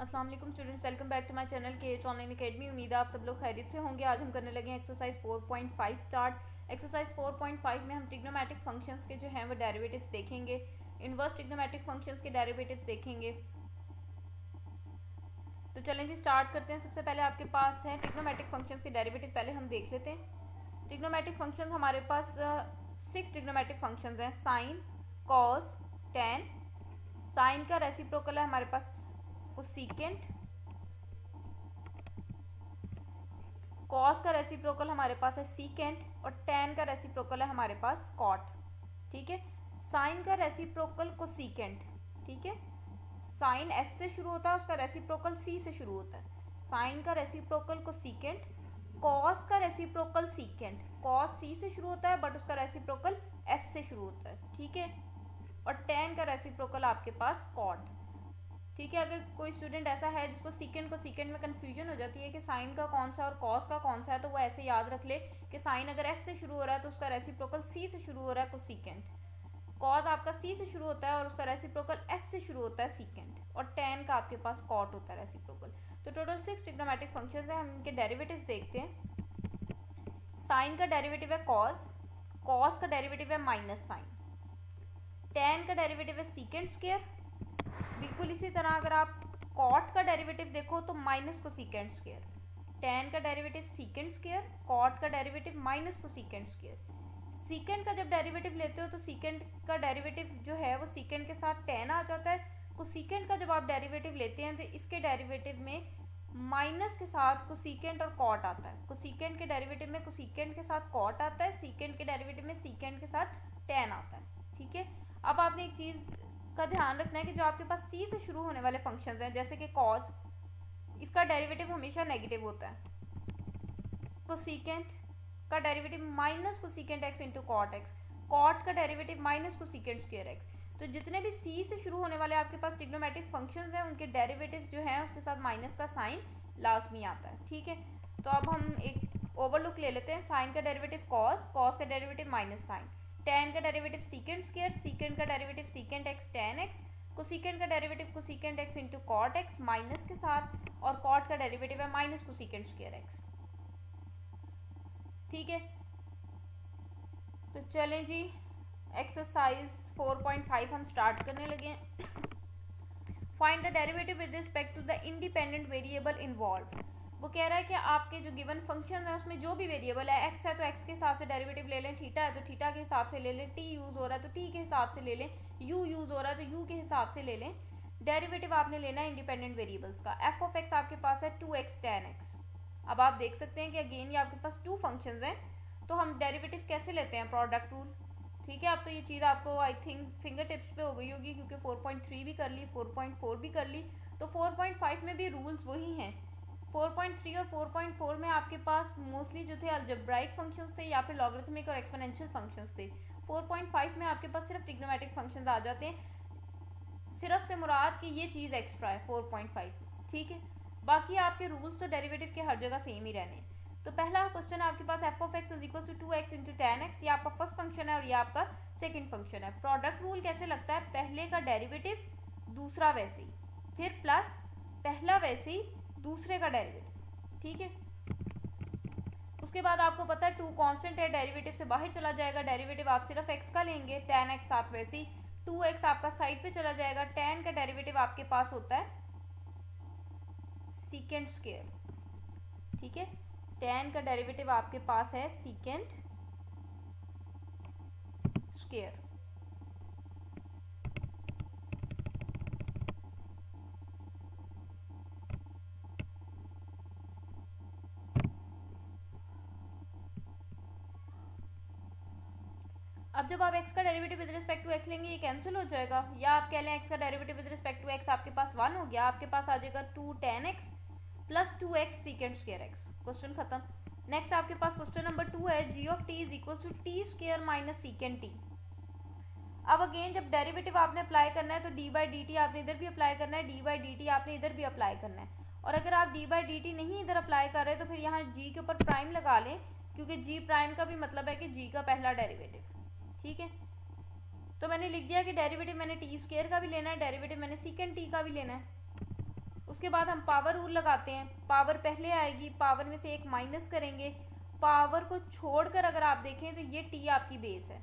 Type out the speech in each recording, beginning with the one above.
अस्सलाम वालेकुम students, welcome back to my channel K H online academy. उम्मीद है आप सब लोग खैरियत से होंगे। आज हम करने लगे हैं एक्सरसाइज 4.5 स्टार्ट। एक्सरसाइज 4.5 में हम ट्रिग्नोमेट्रिक फंक्शंस के जो हैं वो डेरिवेटिव्स देखेंगे, इनवर्स ट्रिग्नोमेट्रिक फंक्शंस के डेरिवेटिव्स देखेंगे। तो चलें जी स्टार्ट करते हैं। सबसे पहले आपके पास है ट्रिग्नोमेट्रिक फंक्शंस के डेरिवेटिव, पहले हम देख लेते हैं। ट्रिग्नोमेट्रिक फंक्शंस हमारे पास 6 ट्रिग्नोमेट्रिक फंक्शंस हैं, साइन, कॉस, टेन। साइन का रेसिप्रोकल है हमारे पास कोसेकेंट, कॉस का रेसिप्रोकल हमारे पास है सीकेंट और टेन का रेसिप्रोकल है हमारे पास कॉट। ठीक है, साइन का रेसिप्रोकल कोसेकेंट, ठीक है, साइन एस से शुरू होता है, उसका रेसिप्रोकल सी से शुरू होता है। साइन का रेसिप्रोकल कोसेकेंट, कॉस का रेसिप्रोकल सीकेंट, कॉस सी से शुरू होता है बट उसका रेसिप्रोकल एस से शुरू होता है। ठीक है, और टेन का रेसिप्रोकल आपके पास कॉट। ठीक है, अगर कोई स्टूडेंट ऐसा है जिसको सीकेंट को सीकेंट में कंफ्यूजन हो जाती है कि साइन का कौन सा और कॉस का कौन सा है, तो वो ऐसे याद रख ले कि साइन अगर एस से शुरू हो रहा है तो उसका रेसिप्रोकल सी से शुरू हो रहा है कोसेकेंट, कॉस आपका सी से शुरू होता है और उसका रेसिप्रोकल एस से शुरू होता है सीकेंट, और टेन का आपके पास कॉट होता है रेसिप्रोकल। तो टोटल 6 ट्रिग्नोमेट्रिक फंक्शंस हैं, हम इनके डेरिवेटिव्स देखते हैं। साइन का डेरिवेटिव है कॉस, कॉस का डेरिवेटिव है माइनस साइन, टेन का डेरिवेटिव है सीकेंट स्क्वायर। बिल्कुल इसी तरह अगर आप कॉट का डेरिवेटिव देखो तो माइनस कोसेकेंट स्क्वायर, टेन का डेरिवेटिव सीकेंट स्क्वायर, कॉट का derivative minus cosecant square. Secant का जब डेरिवेटिव लेते हो तो सीकेंट का डेरिवेटिव जो है वो सीकेंट के साथ टेन आ जाता है। कोसेकेंट का जब आप डेरिवेटिव लेते हैं तो इसके डेरिवेटिव में माइनस के साथ कोसेकेंट और कॉट आता है। कोसेकेंट के डेरिवेटिव में कोसेकेंट के साथ कॉट आता है, सीकेंट के डेरिवेटिव में सीकेंट के साथ टेन आता है। ठीक है, अब आपने एक चीज का ध्यान रखना है कि जो आपके पास सी से शुरू होने वाले फंक्शंस हैं, जैसे कि कॉस, इसका डेरिवेटिव हमेशा नेगेटिव होता है। कोसेकेंट का derivative minus cosecant x into cot x, cot का derivative minus cosecant square x. तो जितने भी सी से शुरू होने वाले आपके पास ट्रिग्नोमेट्रिक फंक्शंस हैं उनके डेरिवेटिव जो है उसके साथ माइनस का साइन लास्ट में आता है। ठीक है, तो अब हम एक ओवरलुक ले लेते हैं। साइन का डेरिवेटिव कॉस, कॉस का डेरिवेटिव माइनस साइन, टेन का डेरिवेटिव सीकेंट स्क्वायर, सीकेंट का derivative secant x tan x, cosecant का derivative cosecant x into cot x minus के साथ, और कॉट का डेरिवेटिव है माइनस कोसेकेंट स्क्वायर एक्स। ठीक है, तो चलें जी एक्सरसाइज 4.5 हम स्टार्ट करने लगे हैं। Find the derivative with respect to the independent variable involve. वो कह रहा है कि आपके जो गिवन फंक्शन है उसमें जो भी वेरिएबल है, एक्स है तो एक्स के हिसाब से डेरिवेटिव ले लें, थीटा है तो थीटा के हिसाब से ले लें, टी यूज हो रहा है तो टी के हिसाब से ले लें, यू यूज हो रहा है तो यू के हिसाब से ले लें। डेरिवेटिव आपने लेना है इंडिपेंडेंट वेरिएबल्स का। एफ ऑफ एक्स आपके पास है 2x tan x। अब आप देख सकते हैं कि अगेन ये आपके पास 2 फंक्शंस हैं, तो हम डेरिवेटिव कैसे लेते हैं, प्रोडक्ट रूल। ठीक है, अब तो ये चीज़ आपको आई थिंक फिंगर टिप्स पे हो गई होगी, क्योंकि 4.3 भी कर ली, 4.4 भी कर ली, तो 4.5 में भी रूल्स वही हैं। 4.3 और 4.4 में आपके पास मोस्टली जो थे अलजेब्राइक फंक्शंस थे या फिर लॉगरिथमिक और एक्सपोनेंशियल फंक्शंस थे। 4.5 में आपके पास सिर्फ ट्रिग्नोमेट्रिक फंक्शंस आ जाते हैं, सिर्फ से मुराद कि ये चीज़ एक्स्ट्रा है 4.5। ठीक है, बाकी आपके रूल्स तो डेरिवेटिव के हर जगह सेम ही रहने। तो पहला क्वेश्चन आपके पास f of x is equal to 2x into tan x, ये आपका फर्स्ट फंक्शन है और ये आपका सेकंड फंक्शन है। प्रोडक्ट रूल कैसे लगता है, पहले का डेरिवेटिव दूसरा वैसे ही, फिर प्लस पहला वैसे ही दूसरे का डेरिवेटिव। ठीक है, उसके बाद आपको पता है 2 कांस्टेंट है, डेरिवेटिव से बाहर चला जाएगा, डेरिवेटिव आप सिर्फ x का लेंगे, tan x साथ वैसे ही 2x आपका साइड पे चला जाएगा, tan का डेरिवेटिव आपके पास होता है सीकेंट स्क्वायर। ठीक है, tan का डेरिवेटिव आपके पास है सीकेंट स्क्वायर। अब जब आप x का derivative with respect to x लेंगे ये कैंसिल हो जाएगा, या आप कह लें x का derivative with respect to x आपके पास 1 हो गया, आपके पास आ जाएगा 2 tan x plus 2x secant square x। Question खत्म। नेक्स्ट आपके पास क्वेश्चन नंबर 2 है, g of t is equal to t square minus secant t। अब अगेन जब डेरिवेटिव आपने अप्लाई करना है तो डी बाई डी टी आपने इधर भी अप्लाई करना है, डी बाई डी टी आपने इधर भी अप्लाई करना है। और अगर आप डी बाई डी टी नहीं इधर अप्लाई कर रहे तो फिर यहाँ g के ऊपर प्राइम लगा लें, क्योंकि g प्राइम का भी मतलब है कि g का पहला डेरिवेटिव। ठीक है, तो मैंने लिख दिया कि डेरिवेटिव मैंने टी स्क्वायर का भी लेना है, डेरिवेटिव मैंने सीकेंट टी का भी लेना है। उसके बाद हम पावर रूल लगाते हैं, पावर पहले आएगी, पावर में से एक माइनस करेंगे, पावर को छोड़कर अगर आप देखें तो ये टी आपकी बेस है,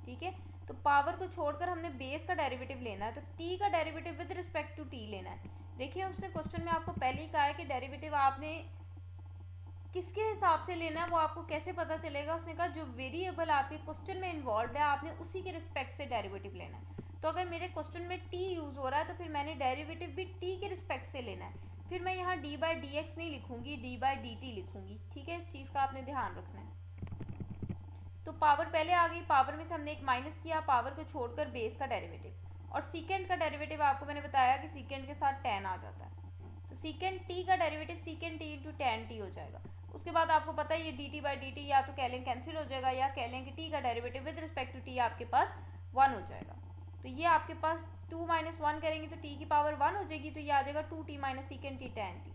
ठीक है। तो पावर को छोड़कर हमने बेस का डेरिवेटिव लेना है, तो टी का derivative with respect to t लेना है। देखिए उसने क्वेश्चन में आपको पहले ही कहा है कि डेरिवेटिव आपने किसके हिसाब से लेना है, वो आपको कैसे पता चलेगा। उसने कहा जो वेरिएबल आपके क्वेश्चन में इन्वॉल्व है आपने उसी के रिस्पेक्ट से डेरिवेटिव लेना है। तो अगर मेरे क्वेश्चन में टी यूज हो रहा है तो फिर मैंने डेरिवेटिव भी टी के रिस्पेक्ट से लेना है। फिर मैं यहाँ डी बाई डी एक्स नहीं लिखूंगी, डी बाई डी टी लिखूंगी, ठीक है। इस चीज का आपने ध्यान रखना है। तो पावर पहले आ गई, पावर में से हमने एक माइनस किया, पावर को छोड़कर बेस का डेरिवेटिव। और सीकेंड का डेरिवेटिव आपको मैंने बताया कि सीकेंड के साथ टेन आ जाता है, तो सीकेंड टी का derivative सीकेंड T into ten T हो जाएगा। उसके बाद आपको पता है ये D T by D T या तो कह लें कैंसिल हो जाएगा, या कह लें कि टी का derivative with respect to t आपके पास 1 हो जाएगा। तो ये आपके पास 2 माइनस 1 करेंगे तो टी की पावर 1 हो जाएगी, तो ये आ जाएगा 2t minus secant t tan t.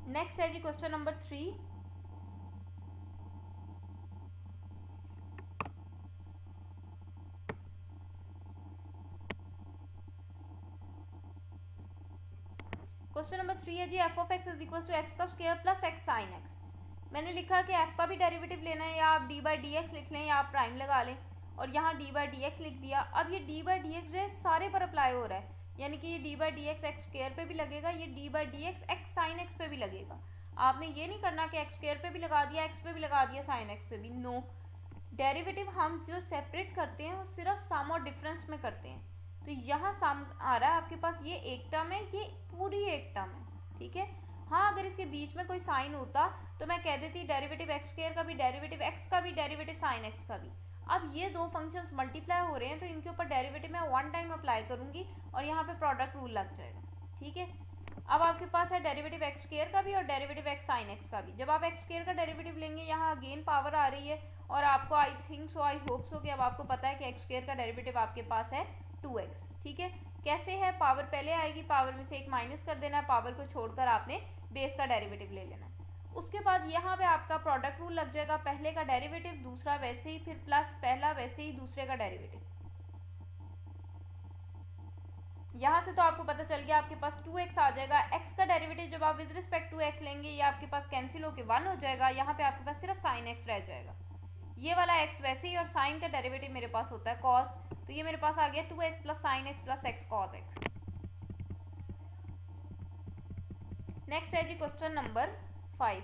Next है जी क्वेश्चन नंबर 3। क्वेश्चन नंबर 3 है जी f of x is equal to x का square plus x sine x. मैंने लिखा कि एफ का भी डेरिवेटिव लेना है, या आप डी बाई डी एक्स लिख लें या आप प्राइम लगा लें, और यहाँ डी बाई डी एक्स लिख दिया। अब ये डी बाई डी एक्स जो है सारे पर अप्लाई हो रहा है, यानी कि ये D by D x x square पे भी लगेगा, ये D by D x x sine x पे भी लगेगा। आपने ये नहीं करना कि एक्स स्क्वायर पे भी लगा दिया, एक्स पे भी लगा दिया, साइन एक्स पे भी, नो। डेरिवेटिव हम जो सेपरेट करते हैं वो सिर्फ सम और डिफरेंस में करते हैं। तो यहाँ सम आ रहा है आपके पास, ये एक टर्म है, ये पूरी एक टर्म है, ठीक है। हाँ अगर इसके बीच में कोई साइन होता तो मैं कह देती डेरिवेटिव एक्स स्क्वायर का भी, डेरिवेटिव एक्स का भी, डेरिवेटिव साइन एक्स का भी। अब ये दो फंक्शंस मल्टीप्लाई हो रहे हैं तो इनके ऊपर डेरिवेटिव मैं वन टाइम अप्लाई करूंगी और यहाँ पे प्रोडक्ट रूल लग जाएगा, ठीक है। अब आपके पास है डेरिवेटिव एक्स स्क्वायर का भी और डेरिवेटिव एक्स साइन एक्स का भी। जब आप एक्स स्क्वायर का डेरिवेटिव लेंगे, यहाँ अगेन पावर आ रही है और आपको I think so, I hope so कि अब आपको पता है कि एक्स स्क्वायर का डेरिवेटिव आपके पास है 2x, ठीक है। कैसे है, पावर पहले आएगी, पावर में से एक माइनस कर देना है, पावर को छोड़कर आपने बेस का डेरिवेटिव ले लेना है। उसके बाद यहाँ पे आपका प्रोडक्ट रूल लग जाएगा, पहले का डेरिवेटिव दूसरा वैसे ही, फिर प्लस पहला वैसे ही दूसरे का डेरिवेटिव। यहाँ से तो आपको पता चल गया आपके पास 2x आ जाएगा। x का डेरिवेटिव जब आप विद रिस्पेक्ट टू x लेंगे ये आपके पास कैंसिल होकर 1 हो जाएगा, यहाँ पे आपके पास सिर्फ साइन x रह जाएगा। ये वाला x वैसे ही, और साइन का डेरिवेटिव मेरे पास होता है cos, तो ये मेरे पास आ गया 2x plus sign x plus x cos x। Next है जी क्वेश्चन नंबर 5।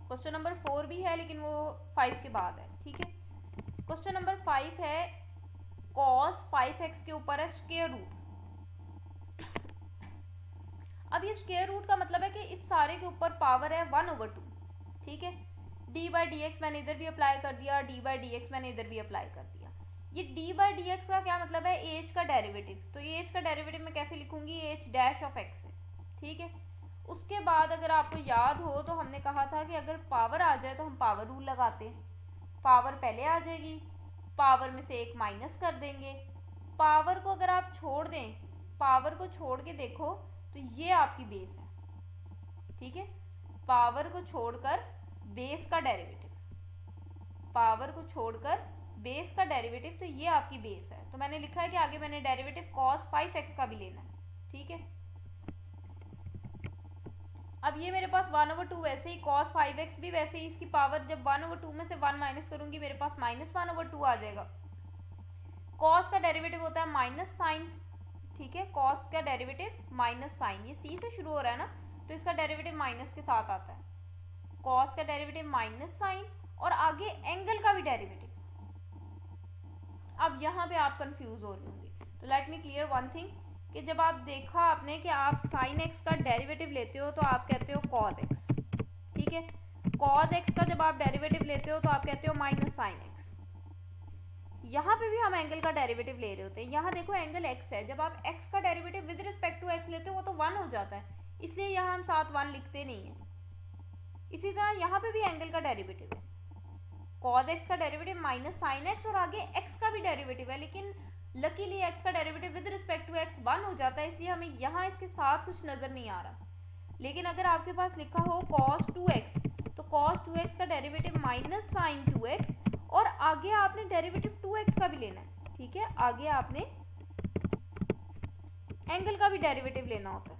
क्वेश्चन नंबर 4 भी है लेकिन वो 5 के बाद है, ठीक है। क्वेश्चन नंबर 5 है cos 5x के ऊपर है स्क्वायर रूट। अब ये स्क्वायर रूट का मतलब है कि इस सारे के ऊपर पावर है 1/2, ठीक है। डी बाई डी एक्स मैंने इधर भी अप्लाई कर दिया, डी बाई डी एक्स मैंने इधर भी अप्लाई कर दिया। ये डी बाई डी एक्स का क्या मतलब है, एच का डेरिवेटिव। तो एच का डेरिवेटिव मैं कैसे लिखूंगी, एच डैश ऑफ एक्स है, ठीक है। उसके बाद अगर आपको याद हो तो हमने कहा था कि अगर पावर आ जाए तो हम पावर रूल लगाते हैं। पावर पहले आ जाएगी, पावर में से एक माइनस कर देंगे, पावर को अगर आप छोड़ दें, पावर को छोड़ के देखो तो ये आपकी बेस है, ठीक है। पावर को छोड़कर बेस का डेरिवेटिव, पावर को छोड़कर बेस का डेरिवेटिव, तो ये आपकी बेस है। तो मैंने लिखा है कि आगे मैंने डेरिवेटिव cos 5x का भी लेना है, ठीक है। अब ये मेरे पास 1/2 वैसे ही, cos 5x भी वैसे ही, इसकी पावर जब 1/2 में से 1 माइनस करूंगी मेरे पास -1/2 आ जाएगा। cos का डेरिवेटिव होता है माइनस साइन, ठीक है। cos का डेरिवेटिव माइनस साइन, ये c से शुरू हो रहा है ना, तो इसका डेरिवेटिव माइनस के साथ आता है। cos का डेरिवेटिव माइनस साइन और आगे एंगल का भी डेरिवेटिव। अब यहाँ पे आप कंफ्यूज हो रहे होंगे, तो let me clear one thing कि जब आप देखा आपने कि आप साइन एक्स का डेरिवेटिव लेते हो तो आप कहते हो cos x, ठीक है। cos x का जब आप डेरिवेटिव लेते हो तो आप कहते हो माइनस साइन एक्स। यहाँ पे भी हम एंगल का डेरिवेटिव ले रहे होते हैं। यहाँ देखो एंगल x है, जब आप x का derivative with respect to x लेते हो वो तो 1 हो जाता है, इसलिए यहाँ हम साथ 1 लिखते नहीं है। इसी तरह यहाँ पे भी एंगल का डेरिवेटिव है, cos x का डेरिवेटिव माइनस साइन x और आगे x का भी डेरिवेटिव है, लेकिन लकीली x का derivative with respect to x 1 हो जाता है, इसलिए हमें यहाँ इसके साथ कुछ नजर नहीं आ रहा। लेकिन अगर आपके पास लिखा हो cos 2x, तो cos 2x का डेरिवेटिव माइनस साइन 2x और आगे आपने डेरिवेटिव 2x का भी लेना है, ठीक है, आगे आपने एंगल का भी डेरिवेटिव लेना होता है।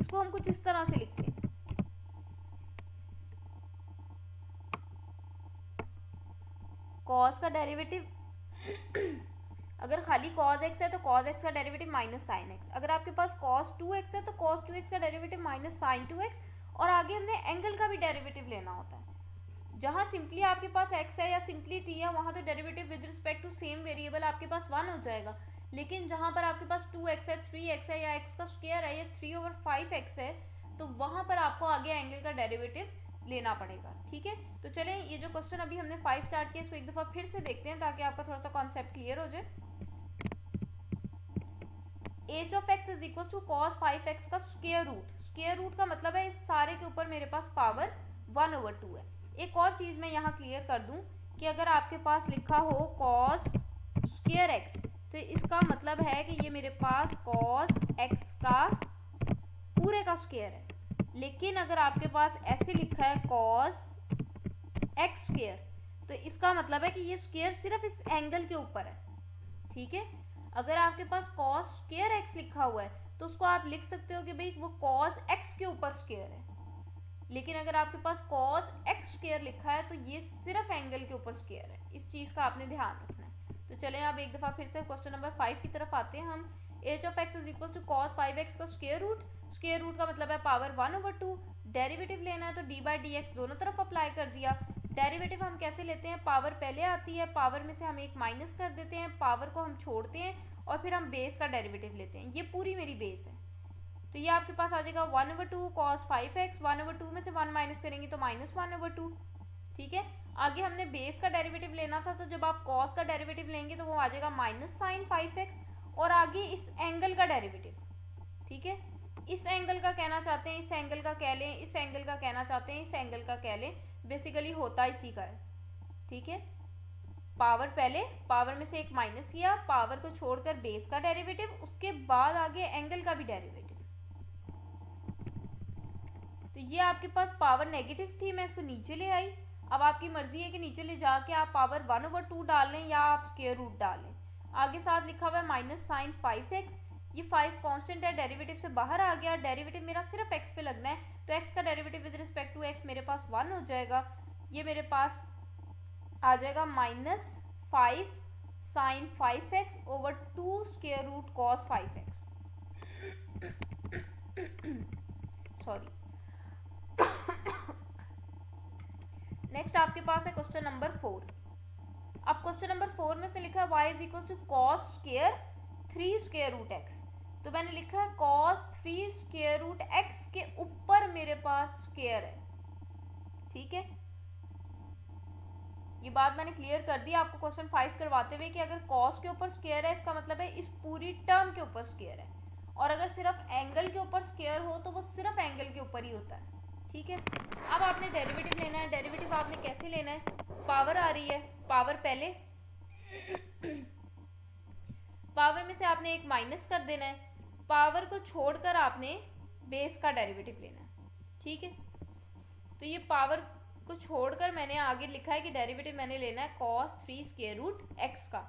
इसको हम कुछ इस तरह से लिखते हैं, कॉस का डेरिवेटिव अगर खाली cos x है तो cos x का डेरिवेटिव माइनस साइन x, अगर आपके पास cos 2x है तो cos 2x का डेरिवेटिव माइनस साइन 2x, और आगे हमने एंगल का भी डेरिवेटिव लेना होता है। जहां सिंपली आपके पास x है या सिंपली t है, वहां तो derivative with respect to same variable आपके पास 1 हो जाएगा। लेकिन जहां पर आपके पास 2x है, 3x है, या x का स्क्वायर है, या 3/5x है, तो वहां पर आपको आगे एंगल का डेरिवेटिव लेना पड़ेगा। ठीक है, तो चलें ये जो क्वेश्चन अभी हमने 5 स्टार्ट किया इसको एक दफा फिर से देखते हैं ताकि आपका थोड़ा सा कॉन्सेप्ट क्लियर हो जाए। h of x is equal to cos 5x का स्क्वायर रूट। स्क्वायर रूट का मतलब है इस सारे के ऊपर मेरे पास पावर 1/2 है। एक और चीज मैं यहाँ क्लियर कर दूं कि अगर आपके पास लिखा हो cos स्क्वायर x, तो इसका मतलब है कि ये मेरे पास cos x का पूरे का स्क्वायर है। लेकिन अगर आपके पास ऐसे लिखा है cos x स्क्वायर, तो इसका मतलब है कि ये स्क्वायर सिर्फ इस एंगल के ऊपर है। ठीक है, अगर आपके पास cos स्क्वायर x लिखा हुआ है तो उसको आप लिख सकते हो कि भाई वो cos x के ऊपर स्क्वायर है। लेकिन अगर आपके पास cos x स्क्वायर लिखा है तो ये सिर्फ एंगल के ऊपर स्क्वायर है। इस चीज का आपने ध्यान रखना है। तो चलें अब एक दफा फिर से क्वेश्चन नंबर 5 की तरफ आते हैं हम। h of x is equal to cos 5x का स्क्वायर रूट। स्क्वायर रूट का मतलब है पावर 1/2। डेरिवेटिव लेना है तो d बाई डी एक्स दोनों तरफ अप्लाई कर दिया। डेरिवेटिव हम कैसे लेते हैं, पावर पहले आती है, पावर में से हम एक माइनस कर देते हैं, पावर को हम छोड़ते हैं और फिर हम बेस का डेरिवेटिव लेते हैं। ये पूरी मेरी बेस है, तो ये आपके पास आ जाएगा 1/2 cos 5x। 1/2 में से 1 माइनस करेंगे तो -1/2। ठीक है, आगे हमने बेस का डेरिवेटिव लेना था, तो जब आप cos का डेरिवेटिव लेंगे तो वो आ जाएगा माइनस साइन 5x, और आगे इस एंगल का डेरिवेटिव। ठीक है, इस एंगल का कहना चाहते हैं, इस एंगल का कह लें, इस एंगल का कहना चाहते हैं, इस एंगल का कह लें, बेसिकली होता इसी का है। ठीक है, पावर पहले, पावर में से एक माइनस किया, पावर को छोड़कर बेस का डेरिवेटिव, उसके बाद आगे एंगल का भी डेरिवेटिव। तो ये आपके पास पावर नेगेटिव थी, मैं इसको नीचे ले आई। अब आपकी मर्जी है कि नीचे ले जाके आप पावर 1/2 डाल लें या आप स्क्वायर रूट डाल लें। आगे साथ लिखा हुआ है माइनस साइन 5x। ये 5 कांस्टेंट है, डेरिवेटिव से बाहर आ गया। डेरिवेटिव मेरा सिर्फ x पे लगना है, तो x का derivative with respect to x मेरे पास 1 हो जाएगा। ये मेरे पास आ जाएगा -5 sine 5x over 2 square root cos 5x। Sorry. Next आपके पास है क्वेश्चन नंबर 4। अब क्वेश्चन नंबर 4 में से लिखा है y is equal to cos square 3 square root x। तो मैंने लिखा है cos 3 स्क्वायर रूट x के ऊपर मेरे पास स्क्वायर है। ठीक है, ये बात मैंने क्लियर कर दी आपको क्वेश्चन 5 करवाते हुए कि अगर cos के ऊपर स्क्वायर है इसका मतलब है इस पूरी टर्म के ऊपर स्क्वायर है, और अगर सिर्फ एंगल के ऊपर स्क्वायर हो तो वो सिर्फ एंगल के ऊपर ही होता है। ठीक है, अब आपने डेरिवेटिव लेना है। डेरिवेटिव आपने कैसे लेना है, पावर आ रही है, पावर पहले पावर में से आपने एक माइनस कर देना है, पावर को छोड़कर आपने बेस का डेरिवेटिव लेना है। ठीक है, तो ये पावर को छोड़कर मैंने आगे लिखा है कि डेरिवेटिव मैंने लेना है cos 3 स्क्वायर रूट x का।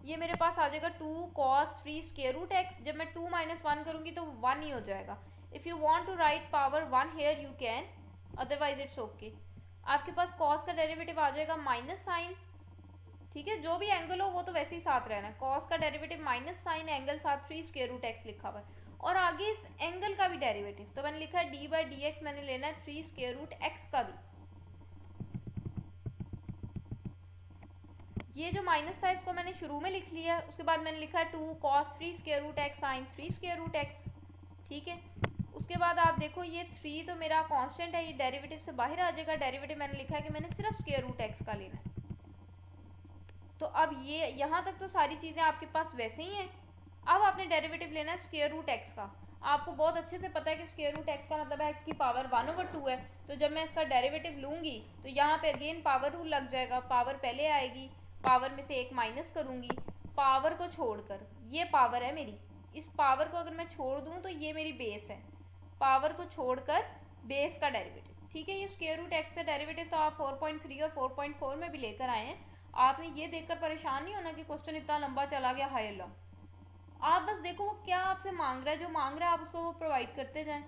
ये मेरे पास आ जाएगा 2 cos 3 स्क्वायर रूट x। जब मैं 2 - 1 करूंगी तो 1 ही हो जाएगा। If you want to write power 1 here you can, otherwise it's okay. आपके पास cos का डेरिवेटिव आ जाएगा माइनस साइन। ठीक है, जो भी एंगल हो वो तो वैसे ही साथ रहना है। cos का डेरिवेटिव माइनस साइन, एंगल साथ 3 स्क्वायर रूट x लिखा हुआ है, और आगे इस एंगल का भी डेरिवेटिव। तो मैंने लिखा है d बाई डी एक्स, मैंने लेना है 3 स्क्वायर रूट x का भी। ये जो माइनस था इसको मैंने शुरू में लिख लिया है, उसके बाद मैंने लिखा है 2 cos 3 square root x sine 3 square root x। ठीक है, उसके बाद आप देखो ये 3 तो मेरा कांस्टेंट है, ये डेरिवेटिव से बाहर आ जाएगा। डेरिवेटिव मैंने लिखा है कि मैंने सिर्फ स्क्वायर रूट x का लेना है। तो अब ये यहाँ तक तो सारी चीजें आपके पास वैसे ही हैं। अब आपने डेरिवेटिव लेना है स्क्वायर रूट x का। आपको बहुत अच्छे से पता है कि स्क्वायर रूट x का मतलब है x की पावर 1/2 है। तो जब मैं इसका डेरिवेटिव लूंगी तो यहाँ पे अगेन पावर रूल लग जाएगा। पावर पहले आएगी, पावर में से एक माइनस करूंगी, पावर को छोड़कर ये पावर है मेरी, इस पावर को अगर मैं छोड़ दूं तो ये मेरी बेस है, पावर को छोड़कर बेस का डेरिवेटिव। ठीक है, ये स्क्वायर रूट एक्स का डेरिवेटिव तो आप 4.3 और 4.4 में भी लेकर आए हैं। आपने ये देखकर परेशान नहीं होना कि क्वेश्चन इतना लंबा चला गया, हाय अल्लाह। आप बस देखो वो क्या आपसे मांग रहा है, जो मांग रहा है आप उसको वो प्रोवाइड करते जाएं।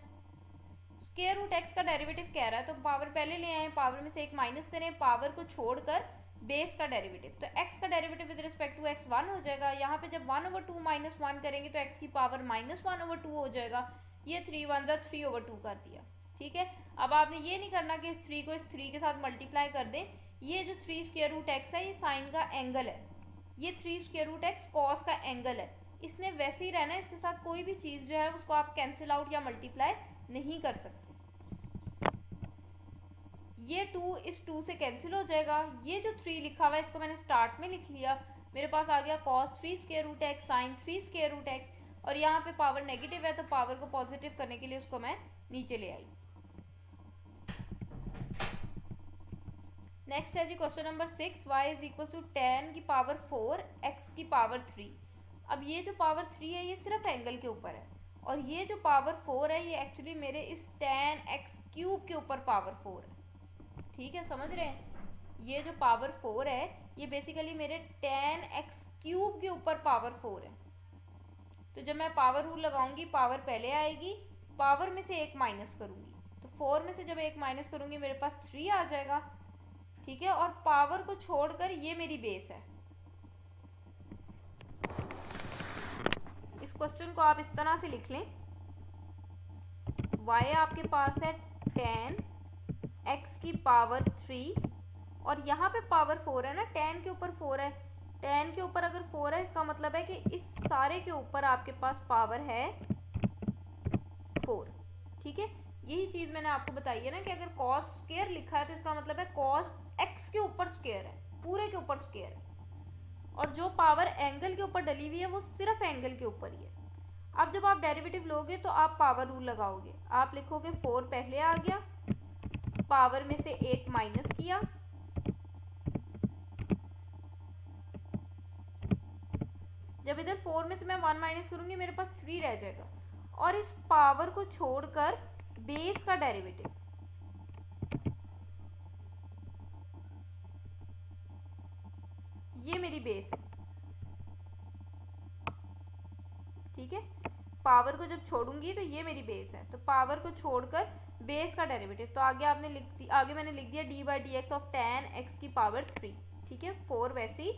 स्क्वायर रूट एक्स का डेरिवेटिव कह रहा है तो पावर पहले ले आए, पावर में से एक माइनस करें, पावर को छोड़कर बेस का डेरिवेटिव, तो x का derivative with respect to x 1 हो जाएगा। यहाँ पे जब 1/2 माइनस 1 करेंगे तो x की पावर -1/2 हो जाएगा। ये 3 1 जा 3/2 कर दिया। ठीक है, अब आपने ये नहीं करना कि इस 3 को इस 3 के साथ मल्टीप्लाई कर दें। ये जो 3 स्क्वायर रूट एक्स है ये साइन का एंगल है, ये 3 स्क्वायर रूट एक्स कॉस का एंगल है, इसने वैसे ही रहना है, इसके साथ कोई भी चीज जो है उसको आप कैंसिल आउट या मल्टीप्लाई नहीं कर सकते। ये 2 इस 2 से कैंसिल हो जाएगा। ये जो 3 लिखा हुआ है इसको मैंने स्टार्ट में लिख लिया, मेरे पास आ गया cos 3 square root x sine 3 square root x, और यहाँ पे पावर नेगेटिव है तो पावर को पॉजिटिव करने के लिए उसको मैं नीचे ले आई। नेक्स्ट है जी question number 6, y is equal to 10 की पावर 4 x की पावर 3। अब ये जो पावर 3 है ये सिर्फ एंगल के ऊपर है, और ये जो पावर 4 है ये एक्चुअली मेरे इस 10x क्यूब के ऊपर पावर 4 है। ठीक है, समझ रहे हैं, ये जो पावर 4 है ये बेसिकली मेरे 10x क्यूब के ऊपर पावर 4 है। तो जब मैं पावर रूल लगाऊंगी पावर पहले आएगी, पावर में से एक माइनस करूंगी, तो 4 में से जब एक माइनस करूंगी मेरे पास 3 आ जाएगा। ठीक है, और पावर को छोड़कर ये मेरी बेस है। इस क्वेश्चन को आप इस तरह से लिख लें, y आपके पास है 10 x की पावर 3, और यहाँ पे पावर 4 है ना, 10 के ऊपर 4 है, 10 के ऊपर अगर 4 है इसका मतलब है कि इस सारे के ऊपर आपके पास पावर है 4। ठीक है, यही चीज मैंने आपको बताई है ना कि अगर cos स्क्वायर लिखा है तो इसका मतलब है cos x के ऊपर स्क्वायर है, पूरे के ऊपर स्क्वायर है, और जो पावर एंगल के ऊपर डली हुई है वो सिर्फ एंगल के ऊपर ही है। अब जब आप डेरिवेटिव लोगे तो आप पावर रूल लगाओगे, आप लिखोगे 4 पहले आ गया, पावर में से एक माइनस किया, जब इधर 4 में से मैं 1 माइनस करूंगी मेरे पास 3 रह जाएगा, और इस पावर को छोड़कर बेस का डेरिवेटिव, ये मेरी बेस है। ठीक है, पावर को जब छोड़ूंगी तो ये मेरी बेस है, तो पावर को छोड़कर बेस का डेरिवेटिव, तो आगे मैंने लिख दिया d/dx ऑफ 10x की पावर 3। ठीक है, 4 वैसे ही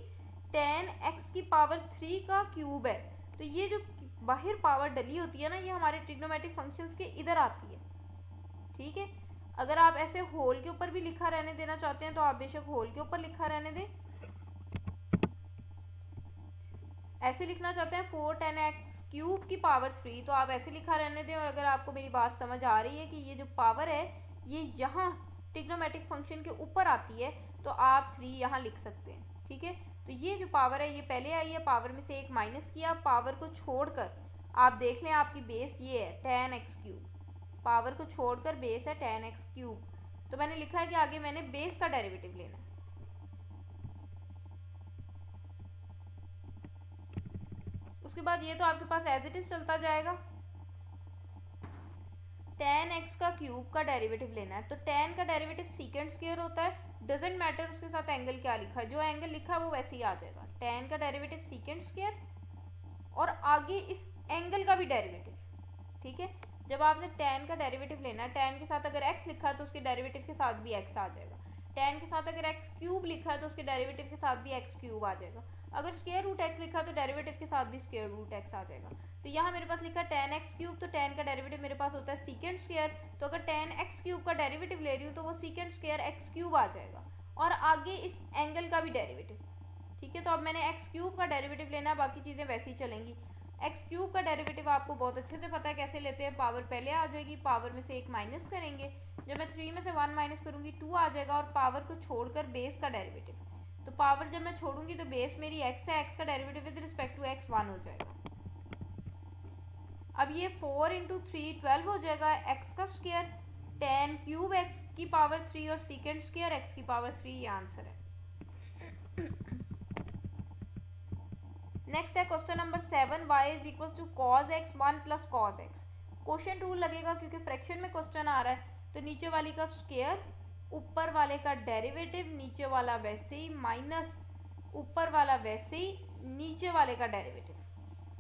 10x की पावर 3 का क्यूब है, तो ये जो बाहर पावर डली होती है ना ये हमारे ट्रिग्नोमेट्रिक फंक्शंस के इधर आती है। ठीक है, अगर आप ऐसे होल के ऊपर भी लिखा रहने देना चाहते हैं तो आप बेशक होल के ऊपर लिखा रहने दें, ऐसे लिखना चाहते हैं 4 10x क्यूब की पावर 3 तो आप ऐसे लिखा रहने दें, और अगर आपको मेरी बात समझ आ रही है कि ये जो पावर है ये यहाँ ट्रिग्नोमेट्रिक फंक्शन के ऊपर आती है तो आप 3 यहाँ लिख सकते हैं। ठीक है, तो ये जो पावर है ये पहले आई है, पावर में से एक माइनस किया, पावर को छोड़कर आप देख लें आपकी बेस ये है 10x क्यूब, पावर को छोड़कर बेस है 10x क्यूब, तो मैंने लिखा है कि आगे मैंने बेस का डेरिवेटिव लेना है। उसके बाद ये तो आपके पास एज इट इज चलता जाएगा, 10x का क्यूब का डेरिवेटिव लेना है, तो 10 का डेरिवेटिव सीकेंड स्क्वायर होता है, डजेंट मैटर उसके साथ एंगल क्या लिखा है, जो एंगल लिखा है वो वैसे ही आ जाएगा, 10 का डेरिवेटिव सीकेंड स्क्वायर और आगे इस एंगल का भी डेरिवेटिव। ठीक है, जब आपने 10 का डेरिवेटिव लेना है, 10 के साथ अगर x लिखा है तो उसके डेरिवेटिव के साथ भी x आ जाएगा, 10 के साथ अगर x क्यूब लिखा है तो उसके डेरिवेटिव के साथ भी x क्यूब आ जाएगा, अगर स्क्वायर रूट x लिखा है तो डेरिवेटिव के साथ भी स्क्वायर रूट x आ जाएगा। तो यहाँ मेरे पास लिखा है 10x क्यूब, तो 10 का डेरिवेटिव मेरे पास होता है सीकेंड स्क्वायर, तो अगर 10x क्यूब का डेरिवेटिव ले रही हूँ तो वो सीकेंड स्क्वायर x क्यूब आ जाएगा, और आगे इस एंगल का भी डेरिवेटिव। ठीक है, तो अब मैंने x क्यूब का डेरिवेटिव लेना है, बाकी चीज़ें वैसे ही चलेंगी। x क्यूब का डेरिवेटिव आपको बहुत अच्छे से पता है कैसे लेते हैं, पावर पहले आ जाएगी, पावर में से एक माइनस करेंगे, जब मैं 3 में से 1 माइनस करूंगी 2 आ जाएगा, और पावर को छोड़कर बेस का डेरिवेटिव, तो पावर जब मैं छोड़ूंगी तो बेस मेरी x है, x का derivative with respect to x 1 हो जाएगा। अब ये 4 × 3 12 हो जाएगा, x का स्क्वायर 10 क्यूब x की पावर 3 और सेकेंड स्क्वायर x की पावर 3, ये आंसर है। नेक्स्ट है question number 7, y is equal to cos x 1 plus cos x। Quotient rule लगेगा क्योंकि फ्रैक्शन में क्वेश्चन आ रहा है, तो नीचे वाली का स्क्वायर, ऊपर वाले का डेरिवेटिव, नीचे वाला वैसे ही माइनस ऊपर वाला वैसे ही नीचे वाले का डेरिवेटिव।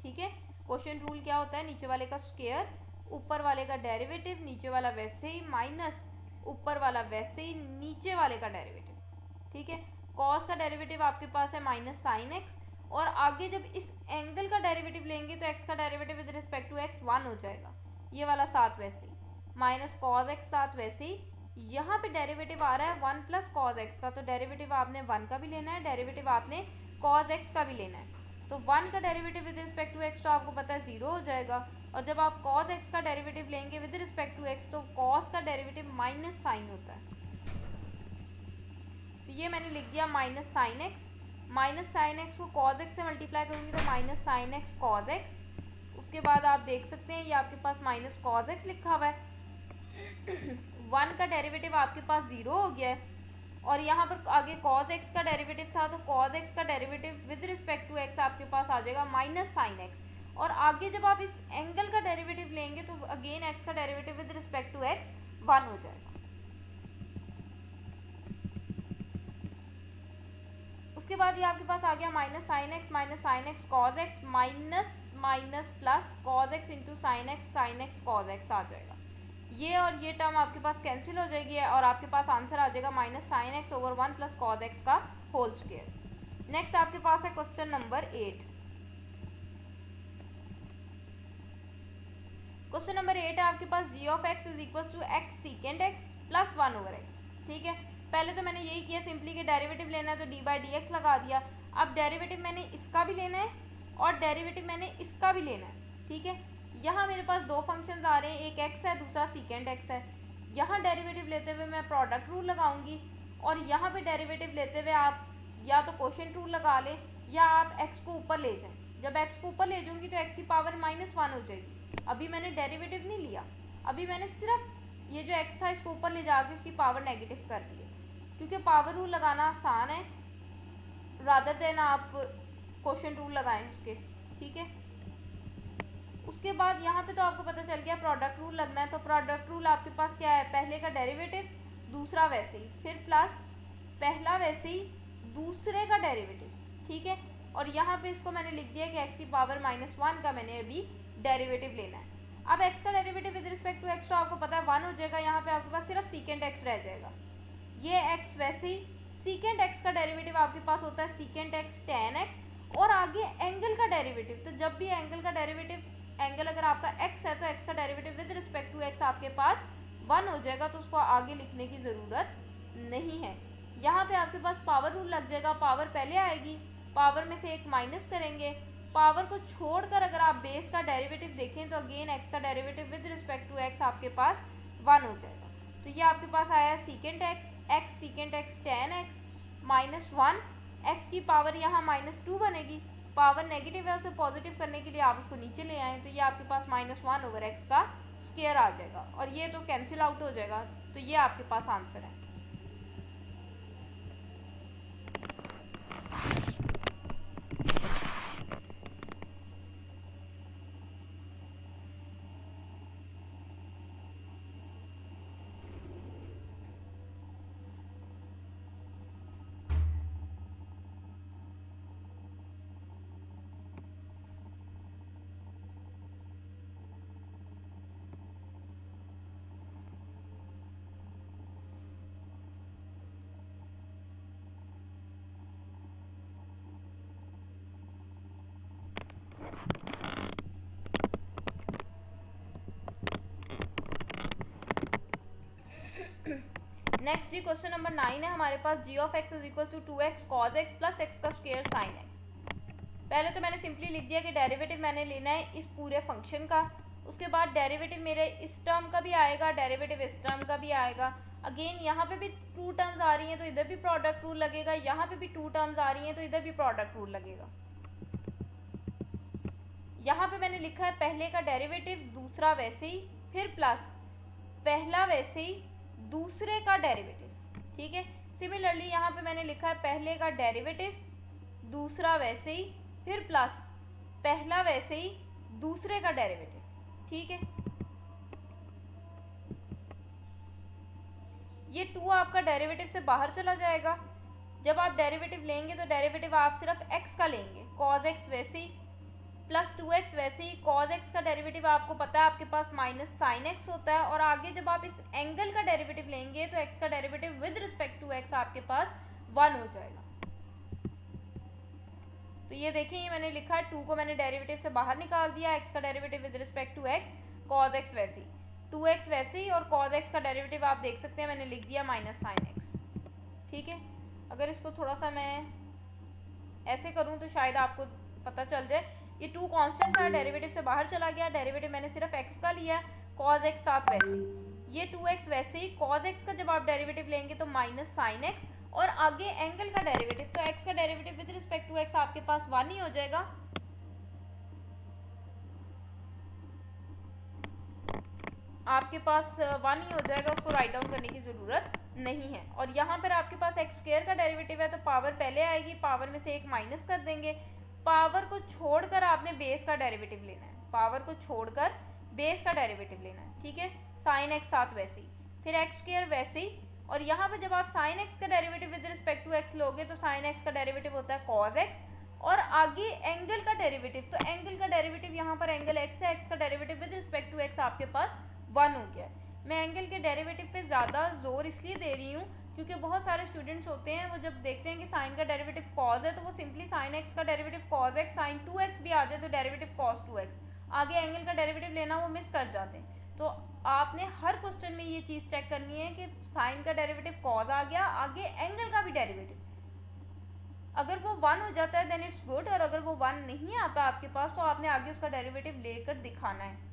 ठीक है, क्वेश्चन रूल क्या होता है, नीचे वाले का स्क्वायर, ऊपर वाले का डेरिवेटिव, नीचे वाला वैसे ही माइनस ऊपर वाला वैसे ही नीचे वाले का डेरिवेटिव। ठीक है, कॉस का डेरिवेटिव आपके पास है माइनस साइन एक्स, और आगे जब इस एंगल का डेरिवेटिव लेंगे तो एक्स का derivative with respect to x 1 हो जाएगा, ये वाला साथ वैसे ही, माइनस कॉस एक्स साथ वैसे ही, यहाँ पे डेरिवेटिव आ रहा है 1 प्लस कॉस एक्स का, तो डेरिवेटिव आपने 1 का भी लेना है, डेरिवेटिव आपने कॉस एक्स का भी लेना है। तो 1 का derivative with respect to x तो आपको पता है 0 हो जाएगा, और जब आप कॉस एक्स का डेरिवेटिव लेंगे विद रिस्पेक्ट टू एक्स तो कॉस का डेरिवेटिव माइनस साइन होता है। तो ये मैंने लिख दिया minus sine x, minus sine x को कॉस एक्स से मल्टीप्लाई करूंगी तो minus sine x cos x. उसके बाद आप देख सकते हैं ये आपके पास माइनस कॉस एक्स लिखा हुआ है, 1 का डेरिवेटिव आपके पास 0 हो गया है, और यहाँ पर आगे cos x का डेरिवेटिव था तो cos x का derivative with respect to x आपके पास आ जाएगा माइनस साइन x, और आगे जब आप इस एंगल का डेरिवेटिव लेंगे तो अगेन x का derivative with respect to x 1 हो जाएगा। उसके बाद ये आपके पास आ गया minus sine x cos x minus minus plus cos x into sine x cos x आ जाएगा। ये और ये टर्म आपके पास कैंसिल हो जाएगी और आपके पास आंसर आ जाएगा minus sine x over 1 plus cos x का होल स्क्वायर। नेक्स्ट आपके पास है क्वेश्चन नंबर 8। क्वेश्चन नंबर 8 है आपके पास g of x is equal to x secant x plus 1 over x। ठीक है, पहले तो मैंने यही किया सिंपली कि डेरिवेटिव लेना है तो d बाई डी एक्स लगा दिया। अब डेरिवेटिव मैंने इसका भी लेना है और डेरिवेटिव मैंने इसका भी लेना है। ठीक है, यहाँ मेरे पास दो फंक्शंस आ रहे हैं, एक x है दूसरा सीकेंट x है। यहाँ डेरिवेटिव लेते हुए मैं प्रोडक्ट रूल लगाऊंगी, और यहाँ पे डेरिवेटिव लेते हुए आप या तो कोशेंट रूल लगा लें या आप x को ऊपर ले जाएं। जब x को ऊपर ले जाऊंगी तो x की पावर -1 हो जाएगी। अभी मैंने डेरिवेटिव नहीं लिया, अभी मैंने सिर्फ ये जो x था इसको ऊपर ले जाके उसकी पावर नेगेटिव कर दी है, क्योंकि पावर रूल लगाना आसान है रादर देन आप कोशेंट रूल लगाएं उसके। ठीक है, उसके बाद यहाँ पे तो आपको पता चल गया प्रोडक्ट रूल लगना है, तो प्रोडक्ट रूल आपके पास क्या है, पहले का डेरिवेटिव दूसरा वैसे ही, फिर प्लस पहला वैसे ही दूसरे का डेरिवेटिव। ठीक है, और यहाँ पे इसको मैंने लिख दिया कि x की पावर -1 का मैंने अभी डेरिवेटिव लेना है। अब x का derivative with respect to x तो आपको पता है 1 हो जाएगा, यहाँ पे आपके पास सिर्फ सीकेंट x रह जाएगा। ये x वैसे ही, सीकेंट x का डेरिवेटिव आपके पास होता है सीकेंट x tan x, और आगे एंगल का डेरिवेटिव, तो जब भी एंगल का डेरिवेटिव, एंगल अगर आपका x है तो x का derivative with respect to x आपके पास 1 हो जाएगा, तो उसको आगे लिखने की ज़रूरत नहीं है। यहाँ पे आपके पास पावर रूल लग जाएगा, पावर पहले आएगी, पावर में से एक माइनस करेंगे, पावर को छोड़कर अगर आप बेस का डेरिवेटिव देखें तो अगेन x का derivative with respect to x आपके पास 1 हो जाएगा। तो ये आपके पास आया secant x secant x tan x -1, x की पावर यहाँ -2 बनेगी, पावर नेगेटिव है उसे पॉजिटिव करने के लिए आप उसको नीचे ले आए, तो ये आपके पास -1 ओवर x का स्क्वायर आ जाएगा, और ये तो कैंसिल आउट हो जाएगा, तो ये आपके पास आंसर है। नेक्स्ट जी क्वेश्चन नंबर 9 है हमारे पास, g of x is equal to 2x cos x plus x का स्क्वायर sin x। पहले तो मैंने सिंपली लिख दिया कि डेरिवेटिव मैंने लेना है इस पूरे फंक्शन का, उसके बाद डेरिवेटिव मेरे इस टर्म का भी आएगा, डेरिवेटिव इस टर्म का भी आएगा। अगेन यहाँ पे भी 2 टर्म्स आ रही हैं तो इधर भी प्रोडक्ट रूल लगेगा, यहाँ पे भी 2 टर्म्स आ रही हैं तो इधर भी प्रोडक्ट रूल लगेगा। यहाँ पे मैंने लिखा है पहले का डेरिवेटिव दूसरा वैसे ही, फिर प्लस पहला वैसे ही दूसरे का डेरिवेटिव। ठीक है, सिमिलरली यहाँ पे मैंने लिखा है पहले का डेरिवेटिव दूसरा वैसे ही, फिर प्लस पहला वैसे ही दूसरे का डेरिवेटिव, ठीक है। ये 2 आपका डेरिवेटिव से बाहर चला जाएगा। जब आप डेरिवेटिव लेंगे तो डेरिवेटिव आप सिर्फ x का लेंगे, cos x वैसे ही प्लस 2x वैसे ही। cos x का डेरिवेटिव आपको पता है आपके पास माइनस साइन x होता है, और आगे जब आप इस एंगल का डेरिवेटिव लेंगे तो x का derivative with respect to x आपके पास 1 हो जाएगा। तो ये देखिए, ये मैंने लिखा है 2 को मैंने डेरिवेटिव से बाहर निकाल दिया, x का derivative with respect to x, cos x वैसे ही, 2x वैसे ही, और cos x का डेरिवेटिव आप देख सकते हैं मैंने लिख दिया माइनस साइन x, ठीक है। अगर इसको थोड़ा सा मैं ऐसे करूं तो शायद आपको पता चल जाए। ये 2 कांस्टेंट था, डेरिवेटिव से बाहर चला गया, डेरिवेटिव मैंने सिर्फ x का लिया, cos x साथ वैसे ही, ये 2x वैसे ही, cos x का जब आप डेरिवेटिव लेंगे तो माइनस साइन x, और आगे एंगल का डेरिवेटिव, तो x का derivative with respect to x आपके पास 1 ही हो जाएगा। आपके पास 1 ही हो जाएगा, उसको राइट डाउन करने की जरूरत नहीं है। और यहाँ पर आपके पास एक्स स्क्वायर का डेरिवेटिव है तो पावर पहले आएगी, पावर में से एक माइनस कर देंगे, पावर को छोड़कर आपने बेस का डेरिवेटिव लेना है, पावर को छोड़कर बेस का डेरिवेटिव लेना है, ठीक है। साइन एक्स साथ वैसे ही, फिर एक्स स्क्वायर वैसे ही, और यहाँ पे जब आप साइन एक्स का derivative with respect to x लोगे तो साइन एक्स का डेरिवेटिव होता है कॉस एक्स, और आगे एंगल का डेरिवेटिव, तो एंगल का डेरिवेटिव यहाँ पर एंगल एक्स है, एक्स का derivative with respect to x आपके पास 1 हो गया। मैं एंगल के डेरिवेटिव पे ज़्यादा जोर इसलिए दे रही हूँ क्योंकि बहुत सारे स्टूडेंट्स होते हैं वो जब देखते हैं कि साइन का डेरिवेटिव कॉस है तो वो सिंपली साइन एक्स का derivative cos x, sine 2x भी आ जाए तो डेरिवेटिव कॉस 2x, आगे एंगल का डेरिवेटिव लेना वो मिस कर जाते हैं। तो आपने हर क्वेश्चन में ये चीज़ चेक करनी है कि साइन का डेरिवेटिव कॉस आ गया, आगे एंगल का भी डेरिवेटिव, अगर वो 1 हो जाता है देन इट्स गुड, और अगर वो 1 नहीं आता आपके पास तो आपने आगे उसका डेरिवेटिव लेकर दिखाना है।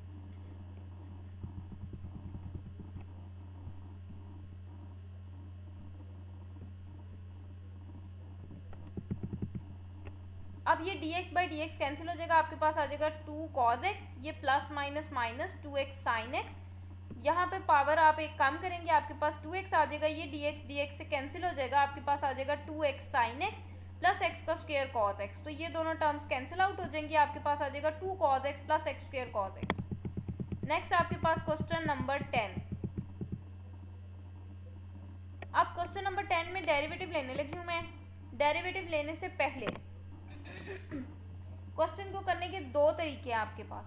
अब ये dx बाई डी कैंसिल हो जाएगा, आपके पास आ जाएगा 2 cos x, ये plus minus minus 2x sin x, यहाँ पे पावर आप एक काम करेंगे आपके पास 2x आ जाएगा, ये dx से कैंसिल हो जाएगा, आपके पास आ जाएगा 2x sin x plus x का स्क्वायर cos x, तो ये दोनों टर्म्स कैंसिल आउट हो जाएंगे, आपके पास आ जाएगा 2 cos x plus x square cos x। Next आपके पास क्वेश्चन नंबर 10। अब क्वेश्चन नंबर 10 में डेरिवेटिव लेने लगी हूँ मैं। डेरिवेटिव लेने से पहले क्वेश्चन को करने के 2 तरीके हैं आपके पास।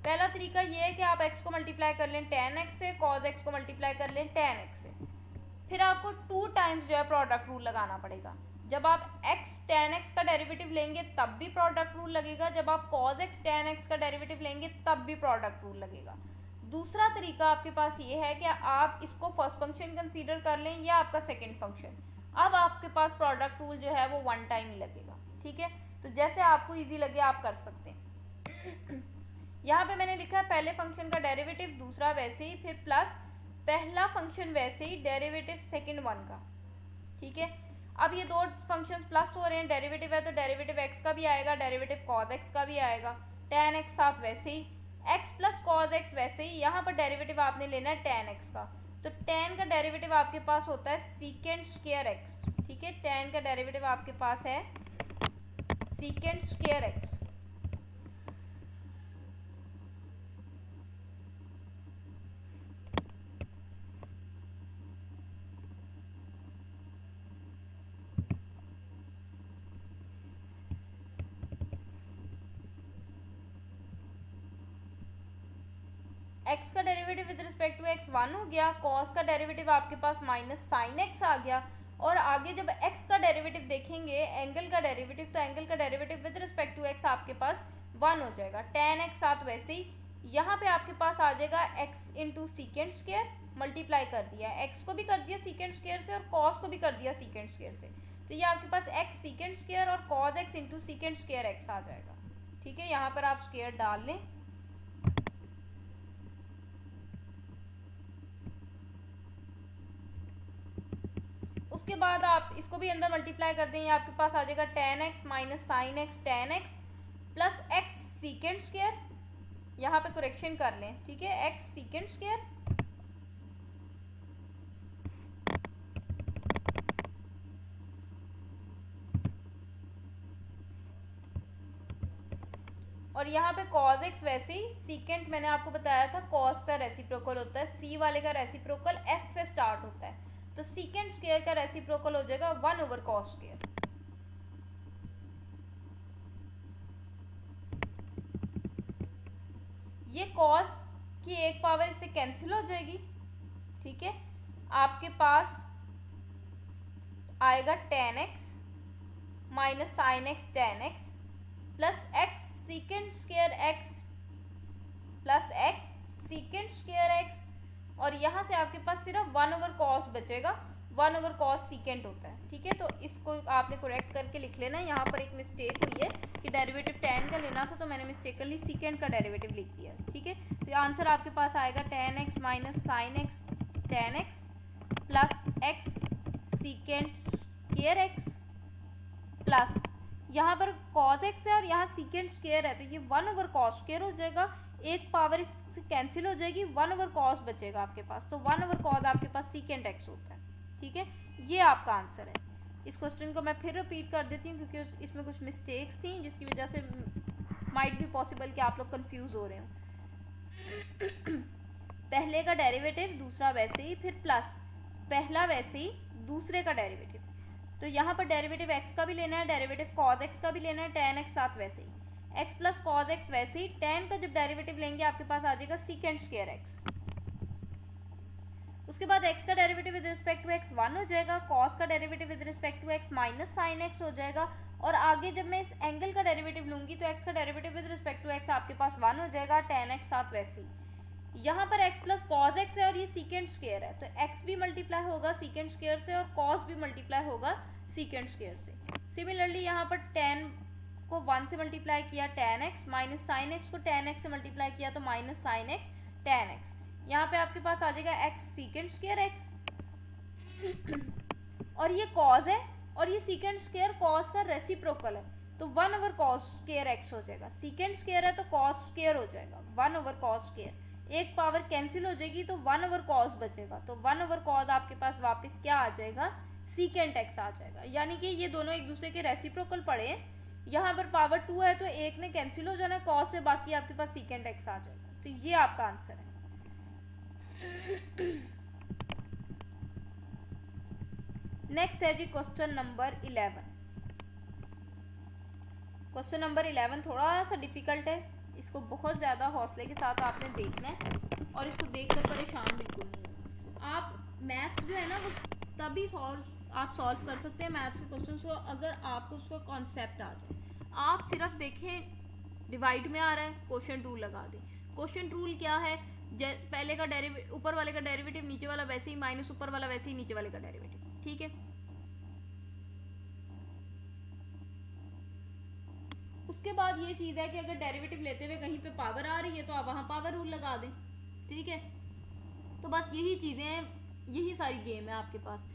पहला तरीका ये है कि आप x को मल्टीप्लाई कर लें tan x से, cos x को मल्टीप्लाई कर लें tan x से, फिर आपको 2 टाइम्स जो है प्रोडक्ट रूल लगाना पड़ेगा। जब आप x tan x का डेरिवेटिव लेंगे तब भी प्रोडक्ट रूल लगेगा, जब आप cos x tan x का डेरिवेटिव लेंगे तब भी प्रोडक्ट रूल लगेगा। दूसरा तरीका आपके पास ये है कि आप इसको फर्स्ट फंक्शन कंसीडर कर लें या आपका सेकेंड फंक्शन, अब आपके पास प्रोडक्ट रूल जो है वो 1 टाइम ही लगेगा, ठीक है। तो जैसे आपको इजी लगे आप कर सकते हैं। यहाँ पे मैंने लिखा है पहले फंक्शन का डेरिवेटिव, दूसरा वैसे ही, फिर प्लस पहला फंक्शन वैसे ही, डेरिवेटिव सेकंड वन का, ठीक है। अब ये 2 फंक्शंस प्लस हो रहे हैं, डेरिवेटिव है तो डेरिवेटिव x का भी आएगा, डेरिवेटिव cos x का भी आएगा, tan x साथ वैसे ही, x प्लस cos x वैसे ही, यहाँ पर डेरिवेटिव आपने लेना है tan x का, तो tan का डेरिवेटिव आपके पास होता है सीकेंड स्क्वायर x, ठीक है। tan का डेरिवेटिव आपके पास है सीकेंड स्क्वायर x। x का derivative with respect to x 1 हो गया, cos का डेरिवेटिव आपके पास माइनस साइन x आ गया, और आगे जब x का डेरिवेटिव देखेंगे एंगल का डेरिवेटिव, तो एंगल का derivative with respect to x आपके पास 1 हो जाएगा, tan x साथ वैसे ही, यहाँ पे आपके पास आ जाएगा x into secant square, multiply कर दिया, x को भी कर दिया सीकेंड स्क्वायर से और cos को भी कर दिया सीकेंड स्क्वायर से, तो ये आपके पास x सीकेंड स्क्वायर और cos x into सीकेंड square x आ जाएगा, ठीक है। यहाँ पर आप स्क्वायर डाल लें, उसके बाद आप इसको भी अंदर मल्टीप्लाई कर दें, आपके पास आ जाएगा tan x minus sine x tan x plus x secant square, यहाँ पे करेक्शन कर लें, ठीक है, x सीकेंड स्क्वायर और यहाँ पे cos x वैसे ही सीकेंट मैंने आपको बताया था cos का रेसिप्रोकल होता है, c वाले का रेसिप्रोकल s से स्टार्ट होता है, तो सीकेंट स्क्वायर का रेसिप्रोकल हो जाएगा 1/cos स्क्वायर। ये cos की एक पावर इससे कैंसिल हो जाएगी, ठीक है। आपके पास आएगा tan x minus sin x tan x plus x secant square x plus x secant square x, और यहाँ से आपके पास सिर्फ 1/cos बचेगा, 1/cos सीकेंट होता है, ठीक है। तो इसको आपने करेक्ट करके लिख लेना। यहाँ पर एक मिस्टेक हुई है कि डेरिवेटिव tan का लेना था, तो मैंने मिस्टेकली सीकेंट का डेरिवेटिव लिख दिया, ठीक है। तो आंसर आपके पास आएगा tan x minus sin x tan x plus x secant square x plus यहाँ पर cos x है और यहाँ सीकेंट स्क्वायर है, तो ये 1/cos स्क्वायर हो जाएगा, एक पावर इससे कैंसिल हो जाएगी, 1/cos बचेगा आपके पास, तो 1/cos आपके पास सीकेंट x होता है, ठीक है। ये आपका आंसर है। इस क्वेश्चन को मैं फिर रिपीट कर देती हूँ क्योंकि इसमें कुछ मिस्टेक्स थी जिसकी वजह से माइट भी पॉसिबल कि आप लोग कंफ्यूज हो रहे हो। पहले का डेरिवेटिव दूसरा वैसे ही, फिर प्लस पहला वैसे ही दूसरे का डेरिवेटिव, तो यहाँ पर डेरिवेटिव x का भी लेना है, डेरिवेटिव cos x का भी लेना है, tan x साथ वैसे ही, x प्लस cos x वैसे ही, tan का जब डेरिवेटिव लेंगे आपके पास आ जाएगा सीकेंट स्क्वायर x। उसके बाद x का derivative with respect to x 1 हो जाएगा, cos का derivative with respect to x minus sin x हो जाएगा, और आगे जब मैं इस एंगल का डेरिवेटिव लूंगी तो x का derivative with respect to x आपके पास 1 हो जाएगा, tan x साथ वैसे ही। यहाँ पर x प्लस cos x है और ये सीकेंट स्क्वायर है, तो x भी मल्टीप्लाई होगा सीकेंट स्क्वायर से और cos भी मल्टीप्लाई होगा सीकेंट स्क्वायर से। सिमिलरली यहाँ पर tan को 1 से मल्टीप्लाई किया tan x minus sin x को tan x से मल्टीप्लाई किया तो minus sin x tan x। यहाँ पे आपके पास आ जाएगा x सीकेंट स्क्वायर x और ये cos है और ये सीकेंट स्क्वायर cos का रेसिप्रोकल है, तो 1/cos स्क्वायर x हो जाएगा, सीकेंट स्क्वायर है तो cos स्क्वायर हो जाएगा, 1/cos स्क्वायर, एक पावर कैंसिल हो जाएगी तो 1/cos बचेगा, तो 1/cos आपके पास वापस क्या आ जाएगा, सीकेंट x आ जाएगा। यानी कि ये दोनों एक दूसरे के रेसिप्रोकल पड़े, यहाँ पर पावर 2 है तो एक ने कैंसिल हो जाना cos से, बाकी आपके पास सीकेंट x आ जाएगा, तो ये आपका आंसर है। नेक्स्ट है जी क्वेश्चन नंबर 11। क्वेश्चन नंबर 11 थोड़ा सा डिफिकल्ट है, इसको बहुत ज़्यादा हौसले के साथ आपने देखना है और इसको देखकर परेशान बिल्कुल नहीं हो। आप मैथ्स जो है ना वो तभी आप सॉल्व कर सकते हैं मैथ्स के क्वेश्चन को अगर आपको उसका कॉन्सेप्ट आ जाए। आप सिर्फ देखें डिवाइड में आ रहा है, क्वेश्चन रूल लगा दें। क्वेश्चन रूल क्या है, पहले का डेरिवेटिव ऊपर वाले का डेरिवेटिव नीचे वाला वैसे ही माइनस ऊपर वाला वैसे ही नीचे वाले का डेरिवेटिव, ठीक है। उसके बाद ये चीज है कि अगर डेरिवेटिव लेते हुए कहीं पे पावर आ रही है तो आप वहां पावर रूल लगा दें, ठीक है। तो बस यही चीजें हैं, यही सारी गेम है आपके पास।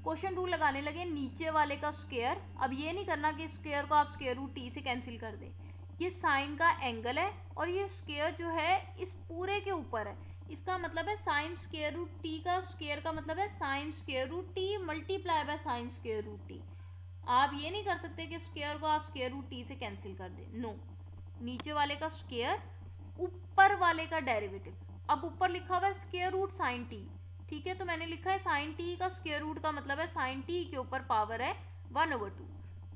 क्वेश्चन रूल लगाने लगे नीचे वाले का स्क्वायर, अब ये नहीं करना कि स्क्वायर को आप स्क्वायर रूट टी से कैंसिल कर दें, ये साइन का एंगल है और ये स्क्वायर जो है इस पूरे के ऊपर है, इसका मतलब है साइन स्क्वायर रूट टी का स्क्वायर का मतलब है sine square root t multiply by sine square root t. आप ये नहीं कर सकते कि स्क्वायर को आप स्क्वायर रूट टी से कैंसिल कर दें, नो। नीचे वाले का स्क्वायर ऊपर वाले का डेरिवेटिव, अब ऊपर लिखा हुआ है स्क्वायर रूट साइन टी, ठीक है, तो मैंने लिखा है साइन टी का स्क्वायर रूट का मतलब है साइन टी के ऊपर पावर है 1/2,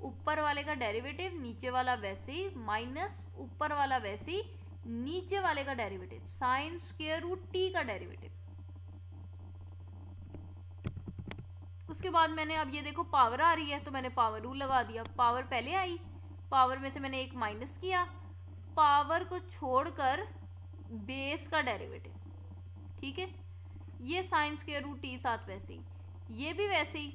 ऊपर वाले का डेरिवेटिव नीचे वाला वैसे ही माइनस ऊपर वाला वैसे ही नीचे वाले का derivative sine square root t का डेरिवेटिव। उसके बाद मैंने अब ये देखो पावर आ रही है तो मैंने पावर रूल लगा दिया, पावर पहले आई, पावर में से मैंने एक माइनस किया, पावर को छोड़कर बेस का डेरिवेटिव, ठीक है, ये साइन स्क्वायर रूट टी साथ वैसे ही, ये भी वैसे ही,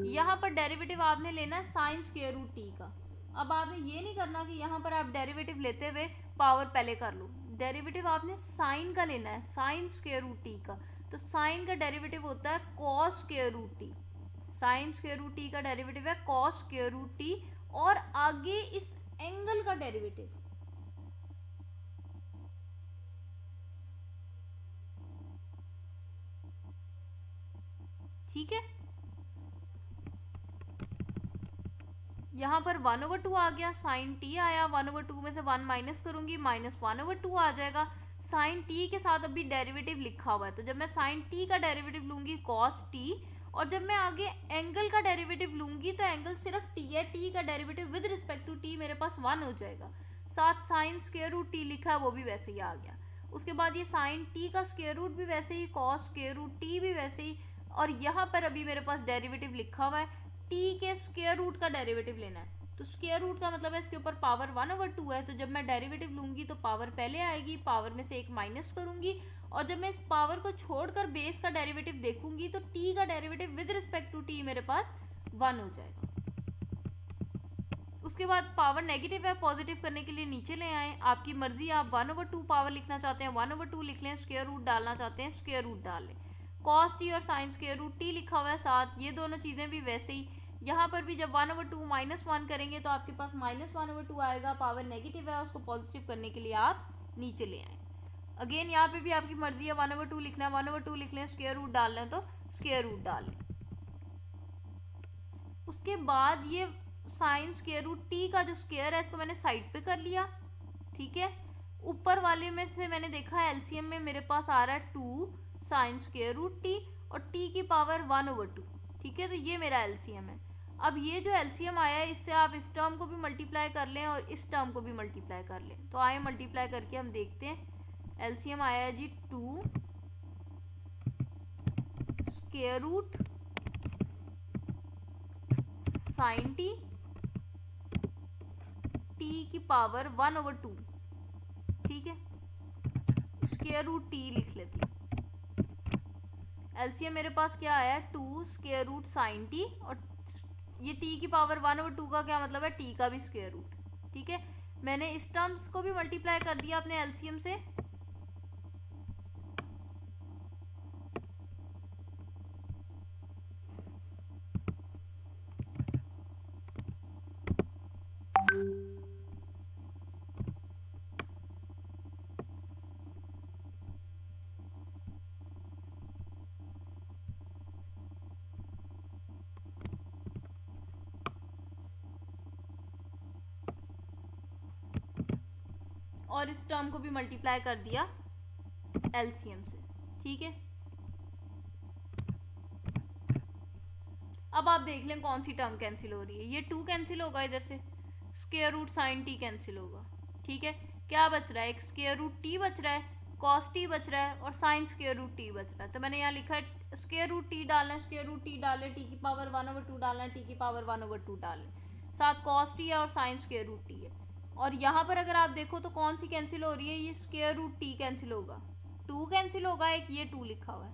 यहाँ पर डेरिवेटिव आपने लेना है साइन स्क्वायर रूट टी का। अब आपने ये नहीं करना कि यहाँ पर आप डेरिवेटिव लेते हुए पावर पहले कर लो, डेरिवेटिव आपने साइन का लेना है, साइन स्क्वायर रूट टी का, तो साइन का डेरिवेटिव होता है cos square root t, sine square root t का डेरिवेटिव है कॉस स्क्वायर रूट टी, और आगे इस एंगल का डेरिवेटिव, ठीक है। यहाँ पर 1/2 आ गया, साइन टी आया, 1/2 में से 1 माइनस करूंगी, माइनस 1/2 आ जाएगा। साइन टी के साथ अभी डेरिवेटिव लिखा हुआ है, तो जब मैं साइन टी का डेरिवेटिव लूंगी कॉस टी, और जब मैं आगे एंगल का डेरिवेटिव लूंगी तो एंगल सिर्फ टी है, टी का derivative with respect to t मेरे पास 1 हो जाएगा। साथ साइन स्क्वायर रूट टी लिखा है वो भी वैसे ही आ गया। उसके बाद ये साइन टी का स्क्वायर रूट भी वैसे ही, कॉस स्क्वायर रूट टी भी वैसे ही, और यहाँ पर अभी मेरे पास डेरिवेटिव लिखा हुआ है, टी के स्क्वायर रूट का डेरिवेटिव लेना है। तो स्क्वायर रूट का मतलब है इसके ऊपर पावर 1/2 है, तो जब मैं डेरिवेटिव लूंगी तो पावर पहले आएगी, पावर में से एक माइनस करूंगी, और जब मैं इस पावर को छोड़कर बेस का डेरिवेटिव देखूंगी तो टी का derivative with respect to t मेरे पास 1 हो जाएगा। उसके बाद पावर नेगेटिव है, पॉजिटिव करने के लिए नीचे ले आए, आपकी मर्जी, आप 1/2 पावर लिखना चाहते हैं 1/2 लिख लें, स्क्वायर रूट डालना चाहते हैं स्क्वायर रूट डाल लें। कॉस टी और साइन स्क्वायर रूट टी लिखा हुआ है साथ, ये दोनों चीजें भी वैसे ही। यहाँ पर भी जब 1/2 माइनस 1 करेंगे तो आपके पास माइनस 1/2 आएगा, पावर नेगेटिव है, उसको पॉजिटिव करने के लिए आप नीचे ले आए। अगेन यहाँ पे भी आपकी मर्जी है, 1/2 लिखना है 1/2 लिख लें, स्क्वायर रूट डालना है तो स्क्वायर रूट डाल लें। उसके बाद ये साइन स्क्वायर रूट टी का जो स्क्वायर है इसको मैंने साइड पे कर लिया, ठीक है। ऊपर वाले में से मैंने देखा है एलसीएम में मेरे पास आ रहा है 2 साइन स्क्वायर रूट टी और टी की पावर 1/2, ठीक है। तो ये मेरा एलसीएम है। अब ये जो एलसीएम आया है इससे आप इस टर्म को भी मल्टीप्लाई कर लें और इस टर्म को भी मल्टीप्लाई कर लें। तो आए मल्टीप्लाई करके हम देखते हैं। एलसीएम आया है जी 2 square root sine t, t की पावर 1/2, ठीक है। स्क्वायर रूट टी लिख लेती हूँ। एलसीएम मेरे पास क्या आया, 2 स्क्वायर रूट साइन टी, और ये टी की पावर 1/2 का क्या मतलब है, टी का भी स्क्वायर रूट, ठीक है। मैंने इस टर्म्स को भी मल्टीप्लाई कर दिया अपने एलसीएम से। और इस टर्म को भी मल्टीप्लाई कर दिया एलसीएम से, ठीक है। अब आप देख लें कौन सी टर्म कैंसिल हो रही है। ये 2 कैंसिल होगा, इधर से square root sine t cancel होगा, ठीक है। क्या बच रहा है, एक स्क्वायर रूट टी बच रहा है, कॉस टी बच रहा है और साइन स्क्वायर रूट टी बच रहा है। तो मैंने यहाँ लिखा है स्क्वायर रूट टी डालना है, स्क्वायर रूट टी डालें, टी की पावर 1/2 डालना है, टी की पावर 1/2 डालें, साथ कॉस टी है और साइन स्क्वायर रूट टी है। और यहाँ पर अगर आप देखो तो कौन सी कैंसिल हो रही है, ये स्क्वायर रूट टी कैंसिल होगा, 2 कैंसिल होगा, एक ये 2 लिखा हुआ है,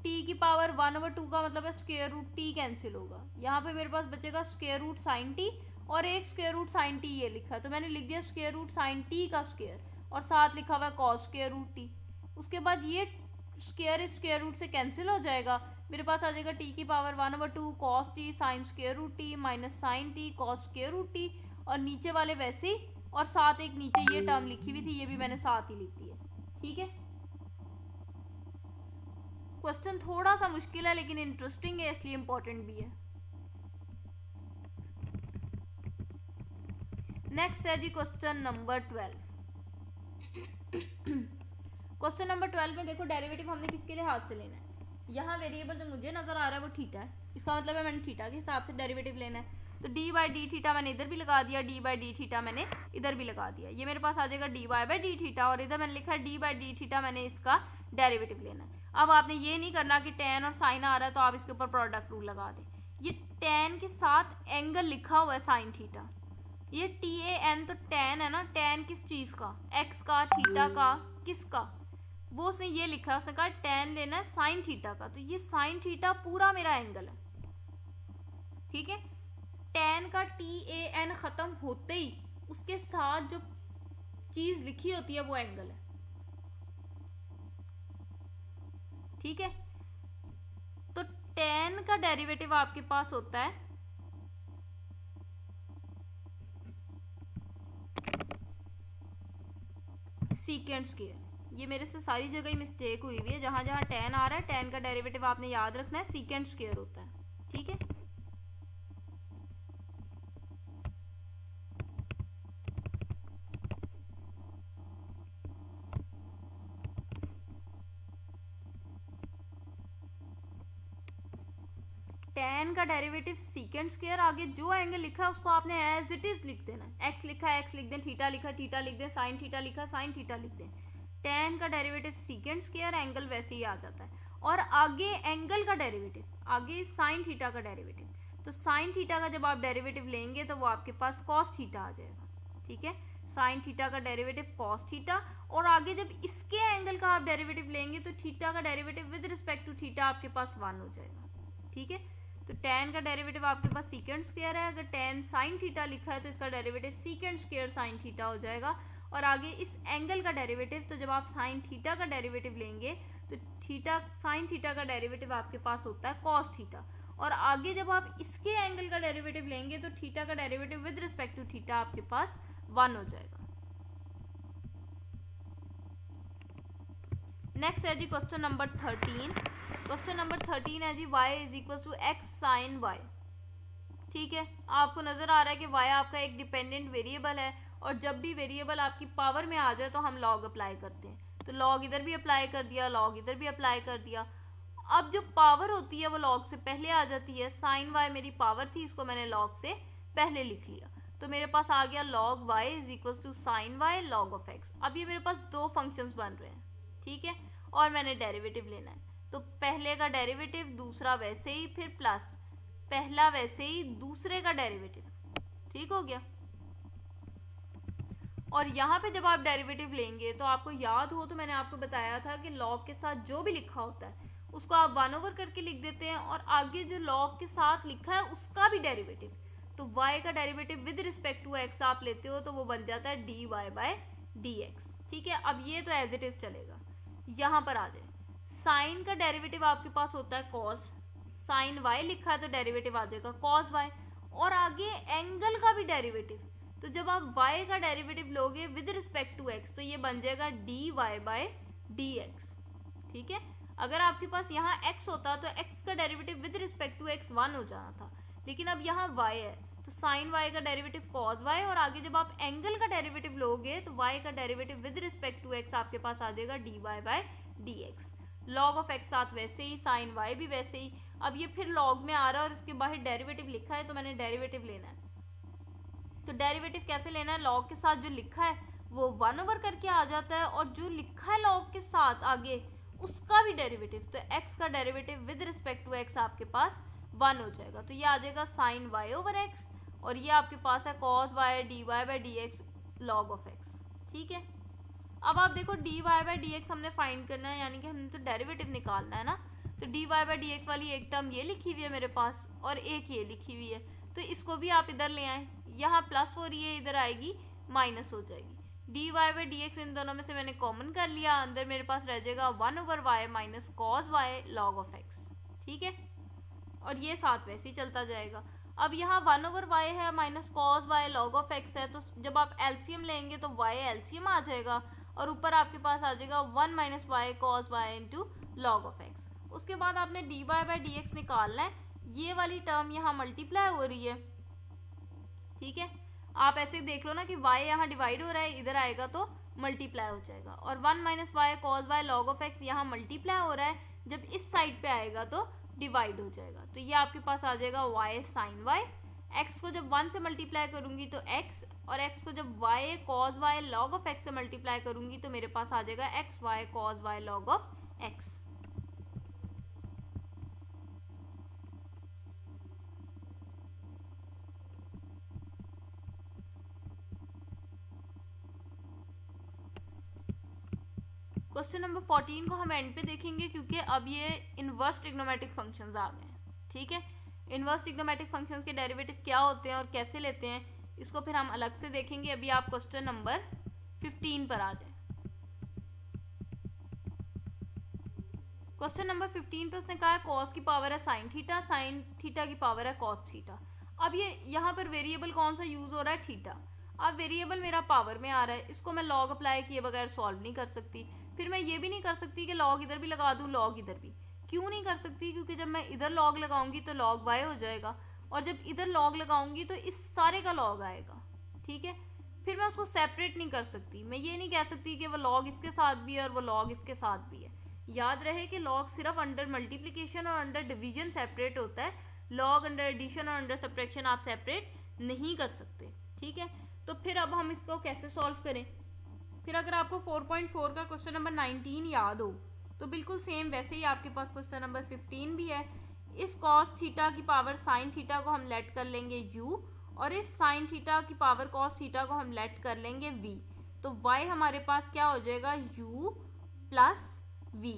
टी की पावर 1/2 का मतलब है स्क्वायर रूट टी कैंसिल होगा। यहाँ पे मेरे पास बचेगा स्क्वायर रूट साइन टी और एक स्क्वायर रूट साइन टी ये लिखा है, तो मैंने लिख दिया स्क्वायर रूट साइन टी का स्क्वायर और साथ लिखा हुआ है कॉस स्क्वायर रूट टी। उसके बाद ये स्क्वायर रूट से कैंसिल हो जाएगा, मेरे पास आ जाएगा टी की power 1/2 cos t sine square root t minus sine t cos square root t, और नीचे वाले वैसे ही, और साथ एक नीचे ये टर्म लिखी हुई थी ये भी मैंने साथ ही लिख दी है, ठीक है। क्वेश्चन थोड़ा सा मुश्किल है लेकिन इंटरेस्टिंग है, इसलिए इंपॉर्टेंट भी है। नेक्स्ट है जी क्वेश्चन नंबर 12। क्वेश्चन नंबर 12 में देखो डेरिवेटिव हमने किसके लिहाज से लेना है। यहाँ वेरिएबल जो मुझे नजर आ रहा है वो थीटा है, इसका मतलब है मैंने थीटा के हिसाब से डेरिवेटिव लेना है। तो डी बाई डी थीटा मैंने इधर भी लगा दिया, डी बाई डी थीटा मैंने इधर भी लगा दिया। ये मेरे पास आ जाएगा d y by d theta, और इधर मैंने लिखा है डी बाई डी थीटा, मैंने इसका डेरिवेटिव लेना है। अब आपने ये नहीं करना कि टेन और साइन आ रहा है तो आप इसके ऊपर प्रोडक्ट रूल लगा दें। ये टेन के साथ एंगल लिखा हुआ है साइन थीटा, ये टी ए एन, तो टेन है ना, टेन किस चीज का, एक्स का, थीटा का, किसका, वो उसने ये लिखा है, उसने कहा टेन लेना है साइन थीटा का, तो ये साइन थीटा पूरा मेरा एंगल है, ठीक है। टेन का टी ए एन खत्म होते ही उसके साथ जो चीज लिखी होती है वो एंगल है, ठीक है। तो टेन का डेरिवेटिव आपके पास होता है सीकेंट स्क्वायर। ये मेरे से सारी जगह ही मिस्टेक हुई हुई है, जहां जहां टेन आ रहा है टेन का डेरिवेटिव आपने याद रखना है सीकेंट स्क्वायर होता है, ठीक है। tan का डेरिवेटिव सीकेंट स्क्वायर, आगे जो एंगल लिखा है उसको आपने एज इट इज लिख देना है। एक्स लिखा है एक्स लिख दें, थीटा लिखा थीटा लिख दें, साइन थीटा लिखा साइन थीटा लिख दें। tan का डेरिवेटिव सीकेंट स्क्वायर, एंगल वैसे ही आ जाता है। और आगे एंगल का डेरिवेटिव, आगे साइन थीटा का डेरिवेटिव, तो साइन थीटा का जब आप डेरिवेटिव लेंगे तो वो आपके पास कॉस थीटा आ जाएगा। ठीक है, साइन थीटा का डेरिवेटिव कॉस थीटा, और आगे जब इसके एंगल का आप डेरिवेटिव लेंगे तो थीटा का derivative with respect to theta आपके पास 1 हो जाएगा। ठीक है, तो tan का डेरिवेटिव आपके पास सीकेंट स्क्वायर है, अगर tan साइन थीटा लिखा है तो इसका derivative secant square sine theta हो जाएगा। और आगे इस एंगल का डेरिवेटिव, तो जब आप साइन थीटा का डेरिवेटिव लेंगे तो थीटा साइन थीटा का डेरिवेटिव आपके पास होता है कॉस थीटा, और आगे जब आप इसके एंगल का डेरिवेटिव लेंगे तो थीटा का derivative with respect to theta आपके पास 1 हो जाएगा। नेक्स्ट है जी क्वेश्चन नंबर 13। क्वेश्चन नंबर 13 है जी y is equal to x sine y. ठीक है, आपको नजर आ रहा है कि y आपका एक डिपेंडेंट वेरिएबल है, और जब भी वेरिएबल आपकी पावर में आ जाए तो हम लॉग अप्लाई करते हैं। तो लॉग इधर भी अप्लाई कर दिया, लॉग इधर भी अप्लाई कर दिया। अब जो पावर होती है वो लॉग से पहले आ जाती है। साइन वाई मेरी पावर थी, इसको मैंने लॉग से पहले लिख लिया, तो मेरे पास आ गया log y is equal to sine y log of x। अब ये मेरे पास दो फंक्शंस बन रहे हैं। ठीक है, और मैंने डेरिवेटिव लेना है, तो पहले का डेरिवेटिव, दूसरा वैसे ही, फिर प्लस पहला वैसे ही, दूसरे का डेरिवेटिव। ठीक हो गया। और यहाँ पे जब आप डेरिवेटिव लेंगे तो आपको याद हो तो मैंने आपको बताया था कि लॉग के साथ जो भी लिखा होता है उसको आप 1 करके लिख देते हैं, और आगे जो लॉग के साथ लिखा है उसका भी डेरिवेटिव, तो y का derivative with respect to x आप लेते हो तो वो बन जाता है dy बाय dx। ठीक है, अब ये तो एज इट इज चलेगा। यहाँ पर आ जाए, साइन का डेरिवेटिव आपके पास होता है cos, साइन y लिखा है तो डेरिवेटिव आ जाएगा cos y, और आगे एंगल का भी डेरिवेटिव, तो जब आप y का डेरिवेटिव लोगे विद रिस्पेक्ट टू x तो ये बन जाएगा dy बाय dx। ठीक है, अगर आपके पास यहाँ x होता तो x का derivative with respect to x 1 हो जाना था, लेकिन अब यहाँ y है तो साइन y का डेरिवेटिव cos y, और आगे जब आप एंगल का डेरिवेटिव लोगे तो y का derivative with respect to x आपके पास आ जाएगा dy by dx। Log of x साथ वैसे ही, साइन y भी वैसे ही। अब ये फिर लॉग में आ रहा है और इसके बाहर डेरिवेटिव लिखा है, तो मैंने डेरिवेटिव लेना है। तो डेरिवेटिव कैसे लेना है, लॉग के साथ जो लिखा है वो 1 करके आ जाता है, और जो लिखा है लॉग के साथ आगे उसका भी डेरिवेटिव, तो x का derivative with respect to x आपके पास 1 हो जाएगा, तो ये आ जाएगा साइन y ओवर x, और ये आपके पास है cos y dy by dx log of x। ठीक है, अब आप देखो dy बाय dx हमने फाइंड करना है, यानी कि हमने तो डेरिवेटिव निकालना है ना, तो dy बाय dx वाली एक टर्म ये लिखी हुई है मेरे पास और एक ये लिखी हुई है, तो इसको भी आप इधर ले आए, यहाँ प्लस हो रही है, इधर आएगी माइनस हो जाएगी। dy बाय dx इन दोनों में से मैंने कॉमन कर लिया, अंदर मेरे पास रह जाएगा 1/y minus cos y log of x। ठीक है, और ये साथ वैसे ही चलता जाएगा। अब यहाँ 1/y है minus cos y log of x है, तो जब आप एलसीएम लेंगे तो y एलसीएम आ जाएगा, और ऊपर आपके पास आ जाएगा 1 minus y cos y into log of x। उसके बाद आपने dy बाय dx निकालना है, ये वाली टर्म यहाँ मल्टीप्लाई हो रही है। ठीक है, आप ऐसे देख लो ना कि y यहाँ डिवाइड हो रहा है, इधर आएगा तो मल्टीप्लाई हो जाएगा, और 1 minus y cos y log of x यहाँ मल्टीप्लाई हो रहा है, जब इस साइड पे आएगा तो डिवाइड हो जाएगा, तो ये आपके पास आ जाएगा y साइन y। x को जब 1 से मल्टीप्लाई करूंगी तो x, और x को जब y cos y log of x से मल्टीप्लाई करूंगी तो मेरे पास आ जाएगा x y cos y log of x। Question number 14 को हम एंड पे देखेंगे, क्योंकि अब ये इनवर्स ट्रिग्नोमेट्रिक फंक्शंस आ गए हैं। ठीक है, इनवर्स ट्रिग्नोमेट्रिक फंक्शंस के डेरिवेटिव क्या होते हैं और कैसे लेते हैं, इसको फिर हम अलग से देखेंगे। अभी आप क्वेश्चन नंबर 15 पर आ जाए। क्वेश्चन नंबर 15 पे उसने कहा है कॉस की पावर है साइन थीटा की पावर है कॉस थीटा। अब ये यहाँ पर वेरिएबल कौन सा यूज हो रहा है, थीटा। अब वेरिएबल मेरा पावर में आ रहा है, इसको मैं लॉग अप्लाई किए बगैर सॉल्व नहीं कर सकती। फिर मैं ये भी नहीं कर सकती कि लॉग इधर भी लगा दूं, लॉग इधर भी। क्यों नहीं कर सकती, क्योंकि जब मैं इधर लॉग लगाऊंगी तो लॉग वाई हो जाएगा, और जब इधर लॉग लगाऊंगी तो इस सारे का लॉग आएगा। ठीक है, फिर मैं उसको सेपरेट नहीं कर सकती। मैं ये नहीं कह सकती कि वो लॉग इसके साथ भी है और वो लॉग इसके साथ भी है। याद रहे कि लॉग सिर्फ अंडर मल्टीप्लिकेशन और अंडर डिवीजन सेपरेट होता है, लॉग अंडर एडिशन और अंडर सब्ट्रैक्शन आप सेपरेट नहीं कर सकते, ठीक है। तो फिर अब हम इसको कैसे सॉल्व करें? फिर अगर आपको 4.4 का क्वेश्चन नंबर 19 याद हो तो बिल्कुल सेम वैसे ही आपके पास क्वेश्चन नंबर 15 भी है। इस कॉस थीटा की पावर साइन थीटा को हम लेट कर लेंगे u, और इस साइन थीटा की पावर कॉस थीटा को हम लेट कर लेंगे v। तो y हमारे पास क्या हो जाएगा, u प्लस v,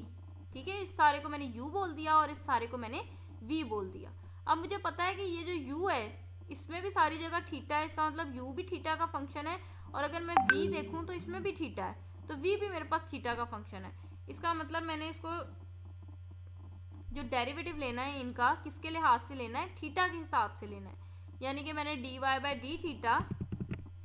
ठीक है। इस सारे को मैंने u बोल दिया और इस सारे को मैंने v बोल दिया। अब मुझे पता है कि ये जो u है इसमें भी सारी जगह थीटा है, इसका मतलब u भी थीटा का फंक्शन है, और अगर मैं v देखूं तो इसमें भी थीटा है, तो v भी मेरे पास थीटा का फंक्शन है। इसका मतलब मैंने इसको जो डेरिवेटिव लेना है इनका किसके लिहाज से लेना है, थीटा के हिसाब से लेना है। यानी कि मैंने dy by d theta,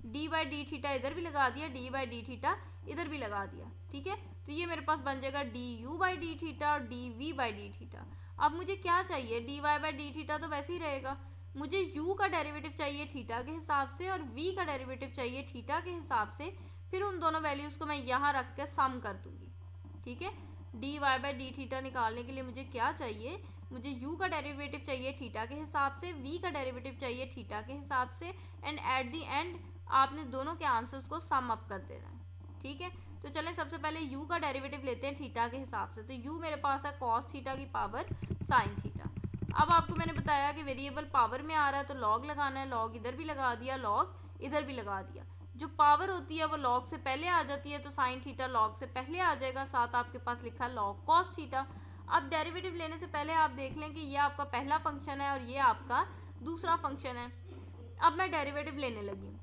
D by d theta इधर भी लगा दिया, डी बाई डी थीटा इधर भी लगा दिया, ठीक है। तो ये मेरे पास बन जाएगा d u by d theta और d v by d theta. अब मुझे क्या चाहिए, d y by d theta तो वैसे ही रहेगा, मुझे u का डेरिवेटिव चाहिए थीटा के हिसाब से और v का डेरिवेटिव चाहिए थीटा के हिसाब से। फिर उन दोनों वैल्यूज को मैं यहाँ रख कर सम कर दूंगी, ठीक है। D y by d theta निकालने के लिए मुझे क्या चाहिए, मुझे u का डेरिवेटिव चाहिए थीटा के हिसाब से, v का डेरिवेटिव चाहिए थीटा के हिसाब से, एंड एट द एंड आपने दोनों के आंसर्स को सम अप कर देना है, ठीक है। तो चलें सबसे पहले u का डेरिवेटिव लेते हैं थीटा के हिसाब से। तो u मेरे पास है कॉस थीटा की पावर साइन थीटा। अब आपको मैंने बताया कि वेरिएबल पावर में आ रहा है तो लॉग लगाना है, लॉग इधर भी लगा दिया, लॉग इधर भी लगा दिया। जो पावर होती है वो लॉग से पहले आ जाती है, तो साइन थीटा लॉग से पहले आ जाएगा, साथ आपके पास लिखा है लॉग कॉस थीटा। अब डेरिवेटिव लेने से पहले आप देख लें कि ये आपका पहला फंक्शन है और ये आपका दूसरा फंक्शन है। अब मैं डेरिवेटिव लेने लगी हूँ।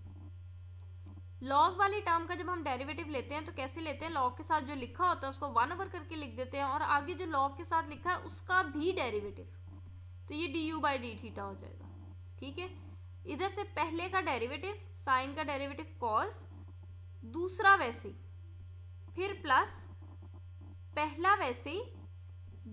लॉग वाली टर्म का जब हम डेरिवेटिव लेते हैं तो कैसे लेते हैं, लॉग के साथ जो लिखा होता है उसको 1/, करके लिख देते हैं, और आगे जो लॉग के साथ लिखा है उसका भी डेरिवेटिव, तो ये d u by d theta हो जाएगा, ठीक है। इधर से पहले का डेरिवेटिव साइन का डेरिवेटिव कॉस, दूसरा वैसे, फिर प्लस पहला वैसे ही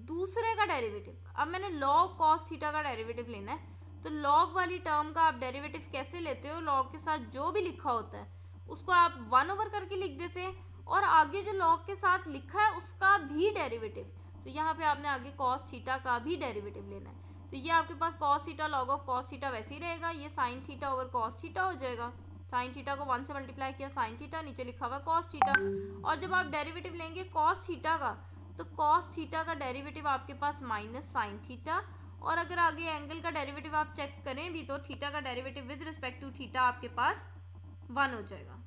दूसरे का डेरिवेटिव। अब मैंने लॉग कॉस थीटा का डेरिवेटिव लेना है, तो लॉग वाली टर्म का आप डेरिवेटिव कैसे लेते हो, लॉग के साथ जो भी लिखा होता है उसको आप 1/, करके लिख देते हैं, और आगे जो लॉग के साथ लिखा है उसका भी डेरिवेटिव। तो यहाँ पे आपने आगे कॉस थीटा का भी डेरिवेटिव लेना है। तो ये आपके पास cos theta log of cos theta वैसे ही रहेगा, ये sine theta over cos theta हो जाएगा। साइन थीटा को 1 से मल्टीप्लाई किया साइन थीटा, नीचे लिखा हुआ कॉस थीटा। और जब आप डेरिवेटिव लेंगे कॉस थीटा का, तो कॉस थीटा का डेरिवेटिव आपके पास माइनस साइन थीटा, और अगर आगे एंगल का डेरिवेटिव आप चेक करें भी तो थीटा का derivative with respect to theta आपके पास 1 हो जाएगा।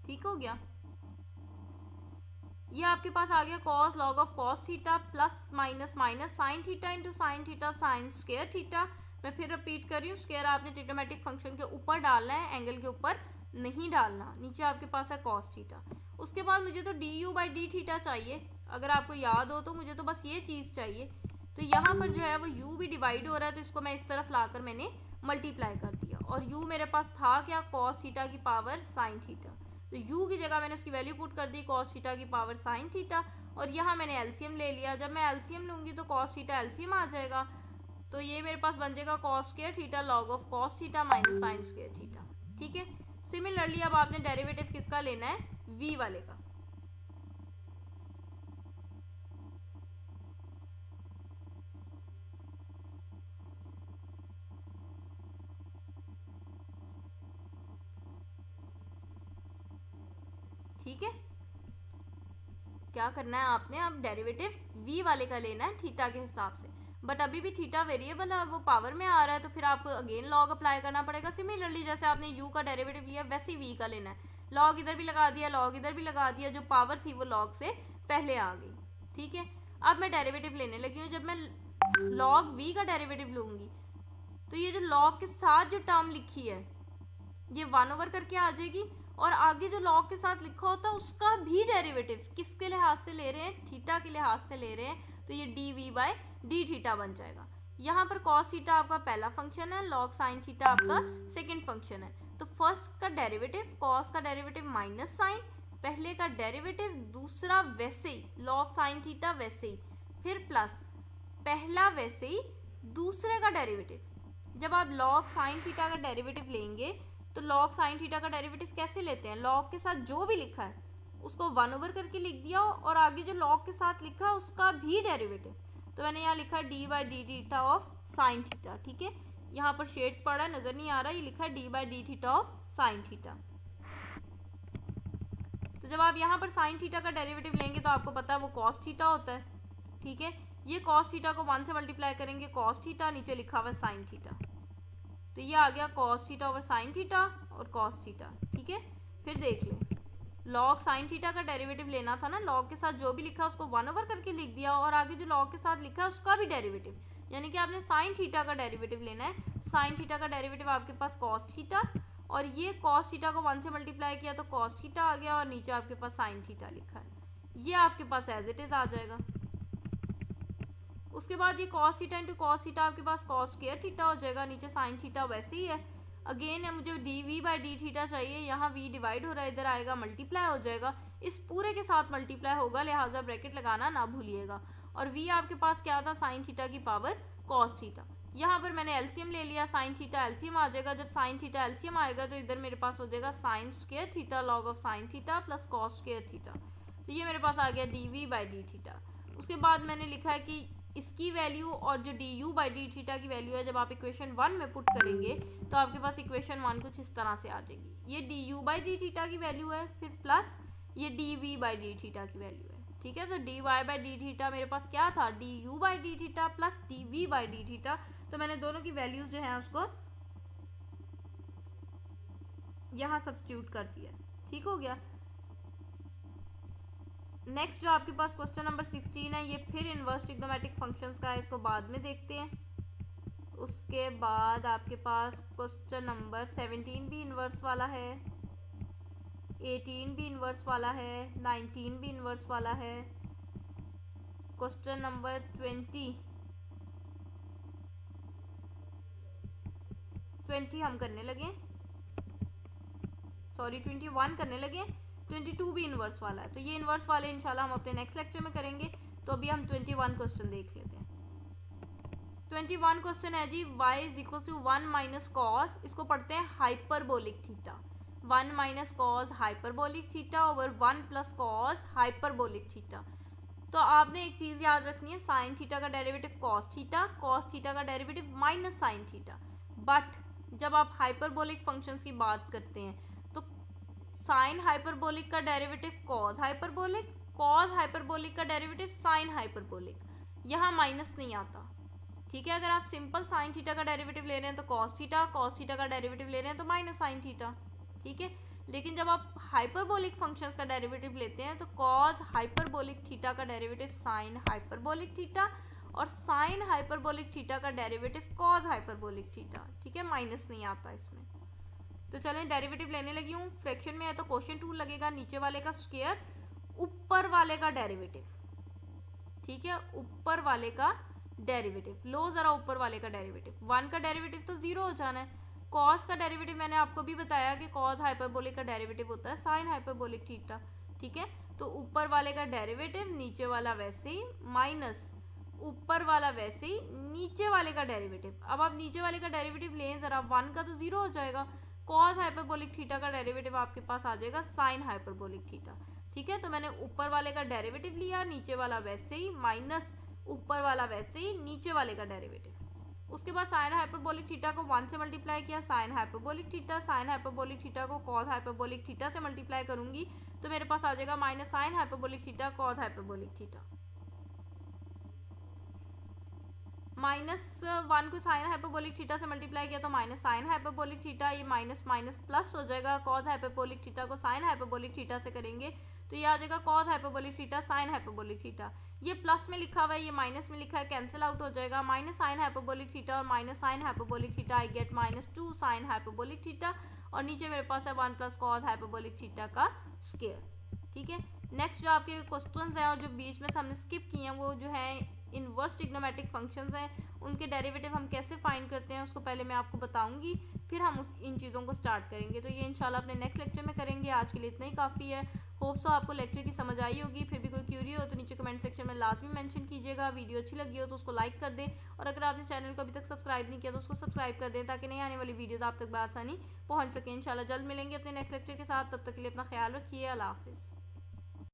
ठीक हो गया। ये आपके पास आ गया cos log of cos theta plus minus minus sine theta into sine theta sine square theta. मैं फिर रिपीट कर रही हूँ, स्क्वायर आपने ट्रिग्नोमेट्रिक फंक्शन के ऊपर डालना है, एंगल के ऊपर नहीं डालना। नीचे आपके पास है कॉस थीटा। उसके बाद मुझे तो D u by d theta चाहिए, अगर आपको याद हो तो मुझे तो बस ये चीज़ चाहिए। तो यहाँ पर जो है वो u भी डिवाइड हो रहा है, तो इसको मैं इस तरफ लाकर मैंने मल्टीप्लाई कर दिया, और u मेरे पास था क्या, कॉस थीटा की पावर साइन थीटा। तो u की जगह मैंने उसकी वैल्यू पुट कर दी कॉस थीटा की पावर साइन थीटा, और यहाँ मैंने एलसीएम ले लिया। जब मैं एलसीएम लूँगी तो कॉस थीटा एलसीएम आ जाएगा, तो ये मेरे पास बन जाएगा cos square theta log of cos theta minus sign square theta. ठीक है। सिमिलरली अब आपने डेरिवेटिव किसका लेना है, v वाले का। ठीक है, क्या करना है आपने, अब डेरिवेटिव v वाले का लेना है थीटा के हिसाब से, बट अभी भी थीटा वेरिएबल है और वो पावर में आ रहा है, तो फिर आपको अगेन लॉग अप्लाई करना पड़ेगा। सिमिलरली जैसे आपने u का डेरिवेटिव लिया वैसे ही v का लेना है, लॉग इधर भी लगा दिया, लॉग इधर भी लगा दिया, जो पावर थी वो लॉग से पहले आ गई। ठीक है, अब मैं डेरिवेटिव लेने लगी हूँ। जब मैं लॉग v का डेरिवेटिव लूंगी तो ये जो लॉग के साथ जो टर्म लिखी है ये 1/, करके आ जाएगी, और आगे जो लॉग के साथ लिखा होता है उसका भी डेरिवेटिव किसके लिहाज से ले रहे हैं, थीटा के लिहाज से ले रहे हैं, तो ये d v by d theta बन जाएगा। यहाँ पर कॉस थीटा आपका पहला फंक्शन है, लॉग साइन थीटा आपका सेकंड फंक्शन है। तो फर्स्ट का डेरिवेटिव कॉस का डेरिवेटिव माइनस साइन, पहले का डेरिवेटिव, दूसरा वैसे ही लॉग साइन थीटा वैसे ही, फिर प्लस पहला वैसे ही दूसरे का डेरिवेटिव। जब आप लॉग साइन थीटा का डेरिवेटिव लेंगे तो लॉग साइन थीटा का डेरिवेटिव कैसे लेते हैं, लॉग के साथ जो भी लिखा है उसको 1 ओवर करके लिख दिया और आगे जो लॉग के साथ लिखा उसका भी डेरिवेटिव, तो मैंने यहाँ लिखा D by d theta of sine theta. ठीक है, यहाँ पर शेड पड़ा है, नजर नहीं आ रहा, ये लिखा है D by d theta of sine theta. तो जब आप यहाँ पर साइन थीटा का डेरिवेटिव लेंगे तो आपको पता है वो कॉस थीटा होता है। ठीक है, ये कॉस थीटा को 1 से मल्टीप्लाई करेंगे कॉस थीटा, नीचे लिखा हुआ है साइन थीटा, तो ये आ गया cos theta over sine theta और कॉस थीटा। ठीक है, फिर देख लें, लॉग साइन थीटा का डेरिवेटिव लेना था ना, लॉग के साथ जो भी लिखा उसको 1 ओवर करके लिख दिया और आगे जो लॉग के साथ लिखा है उसका भी डेरिवेटिव, यानी कि आपने साइन थीटा का डेरिवेटिव लेना है। साइन थीटा का डेरिवेटिव आपके पास कॉस थीटा, और ये कॉस थीटा को 1 से मल्टीप्लाई किया तो कॉस थीटा आ गया और नीचे आपके पास साइन थीटा लिखा है, ये आपके पास एज इट इज आ जाएगा। उसके बाद ये cos theta into cos theta आपके पास कॉस स्क्वायर थीटा हो जाएगा, नीचे साइन थीटा वैसे ही है। अगेन मुझे d v by d theta चाहिए, यहाँ वी डिवाइड हो रहा है, इधर आएगा मल्टीप्लाई हो जाएगा, इस पूरे के साथ मल्टीप्लाई होगा, लिहाजा ब्रैकेट लगाना ना भूलिएगा। और वी आपके पास क्या था, साइन थीटा की पावर कॉस थीटा। यहाँ पर मैंने एलसीएम ले लिया, साइन थीटा एलसीएम आ जाएगा, जब साइन थीटा एलसीएम आएगा तो इधर मेरे पास हो जाएगा sine square theta log of sine theta plus cos square theta, तो ये मेरे पास आ गया d v by d theta. उसके बाद मैंने लिखा है कि इसकी वैल्यू और जो D u by d theta की वैल्यू है, जब आप इक्वेशन 1 में पुट करेंगे तो आपके पास इक्वेशन 1 कुछ इस तरह से आ जाएगी, ये d u by d theta की वैल्यू है, फिर प्लस ये d v by d theta की वैल्यू है। ठीक है, तो d y by d theta मेरे पास क्या था, d u by d theta plus d v by d theta, तो मैंने दोनों की वैल्यूज जो है उसको यहाँ सब्स्टिट्यूट कर दिया। ठीक हो गया। नेक्स्ट जो आपके पास क्वेश्चन नंबर 16 है, ये फिर इनवर्स ट्रिग्नोमेट्रिक फंक्शंस का है, इसको बाद में देखते हैं। उसके बाद आपके पास क्वेश्चन नंबर 17 भी इनवर्स वाला है, 18 भी इनवर्स वाला है, 19 भी इनवर्स वाला है, क्वेश्चन नंबर 20 हम करने लगे, सॉरी 21 करने लगे, 22 भी इनवर्स वाला है, तो ये इनवर्स वाले इंशाल्लाह हम अपने नेक्स्ट लेक्चर में करेंगे। तो अभी हम 21 क्वेश्चन देख लेते हैं। 21 क्वेश्चन है जी, y is equal to 1 minus cos, इसको पढ़ते हैं hyperbolic theta, 1 minus cos hyperbolic theta over 1 plus cos hyperbolic theta. तो आपने एक चीज याद रखनी है, साइन थीटा का डेरिवेटिव कॉस थीटा का derivative minus sine theta, but जब आप हाइपरबोलिक फंक्शंस की बात करते हैं तो साइन हाइपरबोलिक का डेरिवेटिव कॉस हाइपरबोलिक का डेरिवेटिव साइन हाइपरबोलिक, यहाँ माइनस नहीं आता। ठीक है, अगर आप सिंपल साइन थीटा का डेरिवेटिव ले रहे हैं तो कॉस थीटा का डेरिवेटिव ले रहे हैं तो माइनस साइन थीटा। ठीक है, लेकिन जब आप हाइपरबोलिक फंक्शंस का डेरिवेटिव लेते हैं तो कॉस हाइपरबोलिक थीटा का डेरिवेटिव साइन हाइपरबोलिक थीटा और साइन हाइपरबोलिक थीटा का डेरिवेटिव कॉस हाइपरबोलिक थीटा। ठीक है, माइनस नहीं आता इसमें। तो चलें डेरिवेटिव लेने लगी हूँ, फ्रैक्शन में है तो क्वोशिएंट रूल लगेगा, नीचे वाले का स्क्वायर ऊपर वाले का डेरिवेटिव। ठीक है, ऊपर वाले का डेरिवेटिव लो जरा, ऊपर वाले का डेरिवेटिव 1 का डेरिवेटिव तो 0 हो जाना है। कॉस का डेरिवेटिव मैंने आपको भी बताया कि कॉस हाइपरबोलिक का डेरिवेटिव होता है साइन हाइपरबोलिक थीटा। ठीक है, तो ऊपर वाले का डेरिवेटिव, नीचे वाला वैसे ही, माइनस ऊपर वाला वैसे ही, नीचे वाले का डेरिवेटिव। अब आप नीचे वाले का डेरिवेटिव लें जरा, 1 का तो 0 हो जाएगा, कॉस हाइपरबोलिक थीटा का डेरिवेटिव आपके पास आ जाएगा साइन हाइपरबोलिक थीटा। ठीक है, तो मैंने ऊपर वाले का डेरिवेटिव लिया, नीचे वाला वैसे ही, माइनस ऊपर वाला वैसे ही, नीचे वाले का डेरिवेटिव। उसके बाद साइन हाइपरबोलिक थीटा को 1 से मल्टीप्लाई किया, साइन हाइपरबोलिक थीटा को कॉस हाइपरबोलिक थीटा से मल्टीप्लाई करूंगी तो मेरे पास आ जाएगा minus sine hyperbolic theta cos hyperbolic theta. -1 को साइन हाइपरबोलिक थीटा से मल्टीप्लाई किया तो माइनस साइन हाइपरबोलिक थीटा, ये माइनस माइनस प्लस हो जाएगा, कॉस हाइपरबोलिक थीटा को साइन हाइपरबोलिक थीटा से करेंगे तो ये आ जाएगा cos hyperbolic theta sine hyperbolic theta. ये प्लस में लिखा हुआ है, ये माइनस में लिखा है, कैंसिल आउट हो जाएगा, माइनस साइन हाइपरबोलिक थीटा और minus sine hyperbolic theta, I get -2 sine hyperbolic theta, और नीचे मेरे पास है 1 प्लस कॉस हाइपरबोलिक थीटा का स्क्वायर। ठीक है, नेक्स्ट जो आपके क्वेश्चंस हैं और जो बीच में से हमने स्किप किए हैं वो जो है इनवर्स ट्रिग्नोमेट्रिक फंक्शंस हैं, उनके डेरिवेटिव हम कैसे फाइंड करते हैं उसको पहले मैं आपको बताऊंगी, फिर हम इन चीज़ों को स्टार्ट करेंगे। तो ये इंशाल्लाह अपने नेक्स्ट लेक्चर में करेंगे। आज के लिए इतना ही काफ़ी है। होप सो आपको लेक्चर की समझ आई होगी। फिर भी कोई क्यूरी हो तो नीचे कमेंट सेक्शन में लाजमी मेंशन कीजिएगा। वीडियो अच्छी लगी हो तो उसको लाइक कर दें, और अगर आपने चैनल को अभी तक सब्सक्राइब नहीं किया तो उसको सब्सक्राइब कर दें ताकि नई आने वाली वीडियोज़ आप तक बआसानी पहुँच सकें। इंशाल्लाह जल्द मिलेंगे अपने नेक्स्ट लेक्चर के साथ, तब तक के लिए अपना ख्याल रखिए। अल्लाह हाफिज़।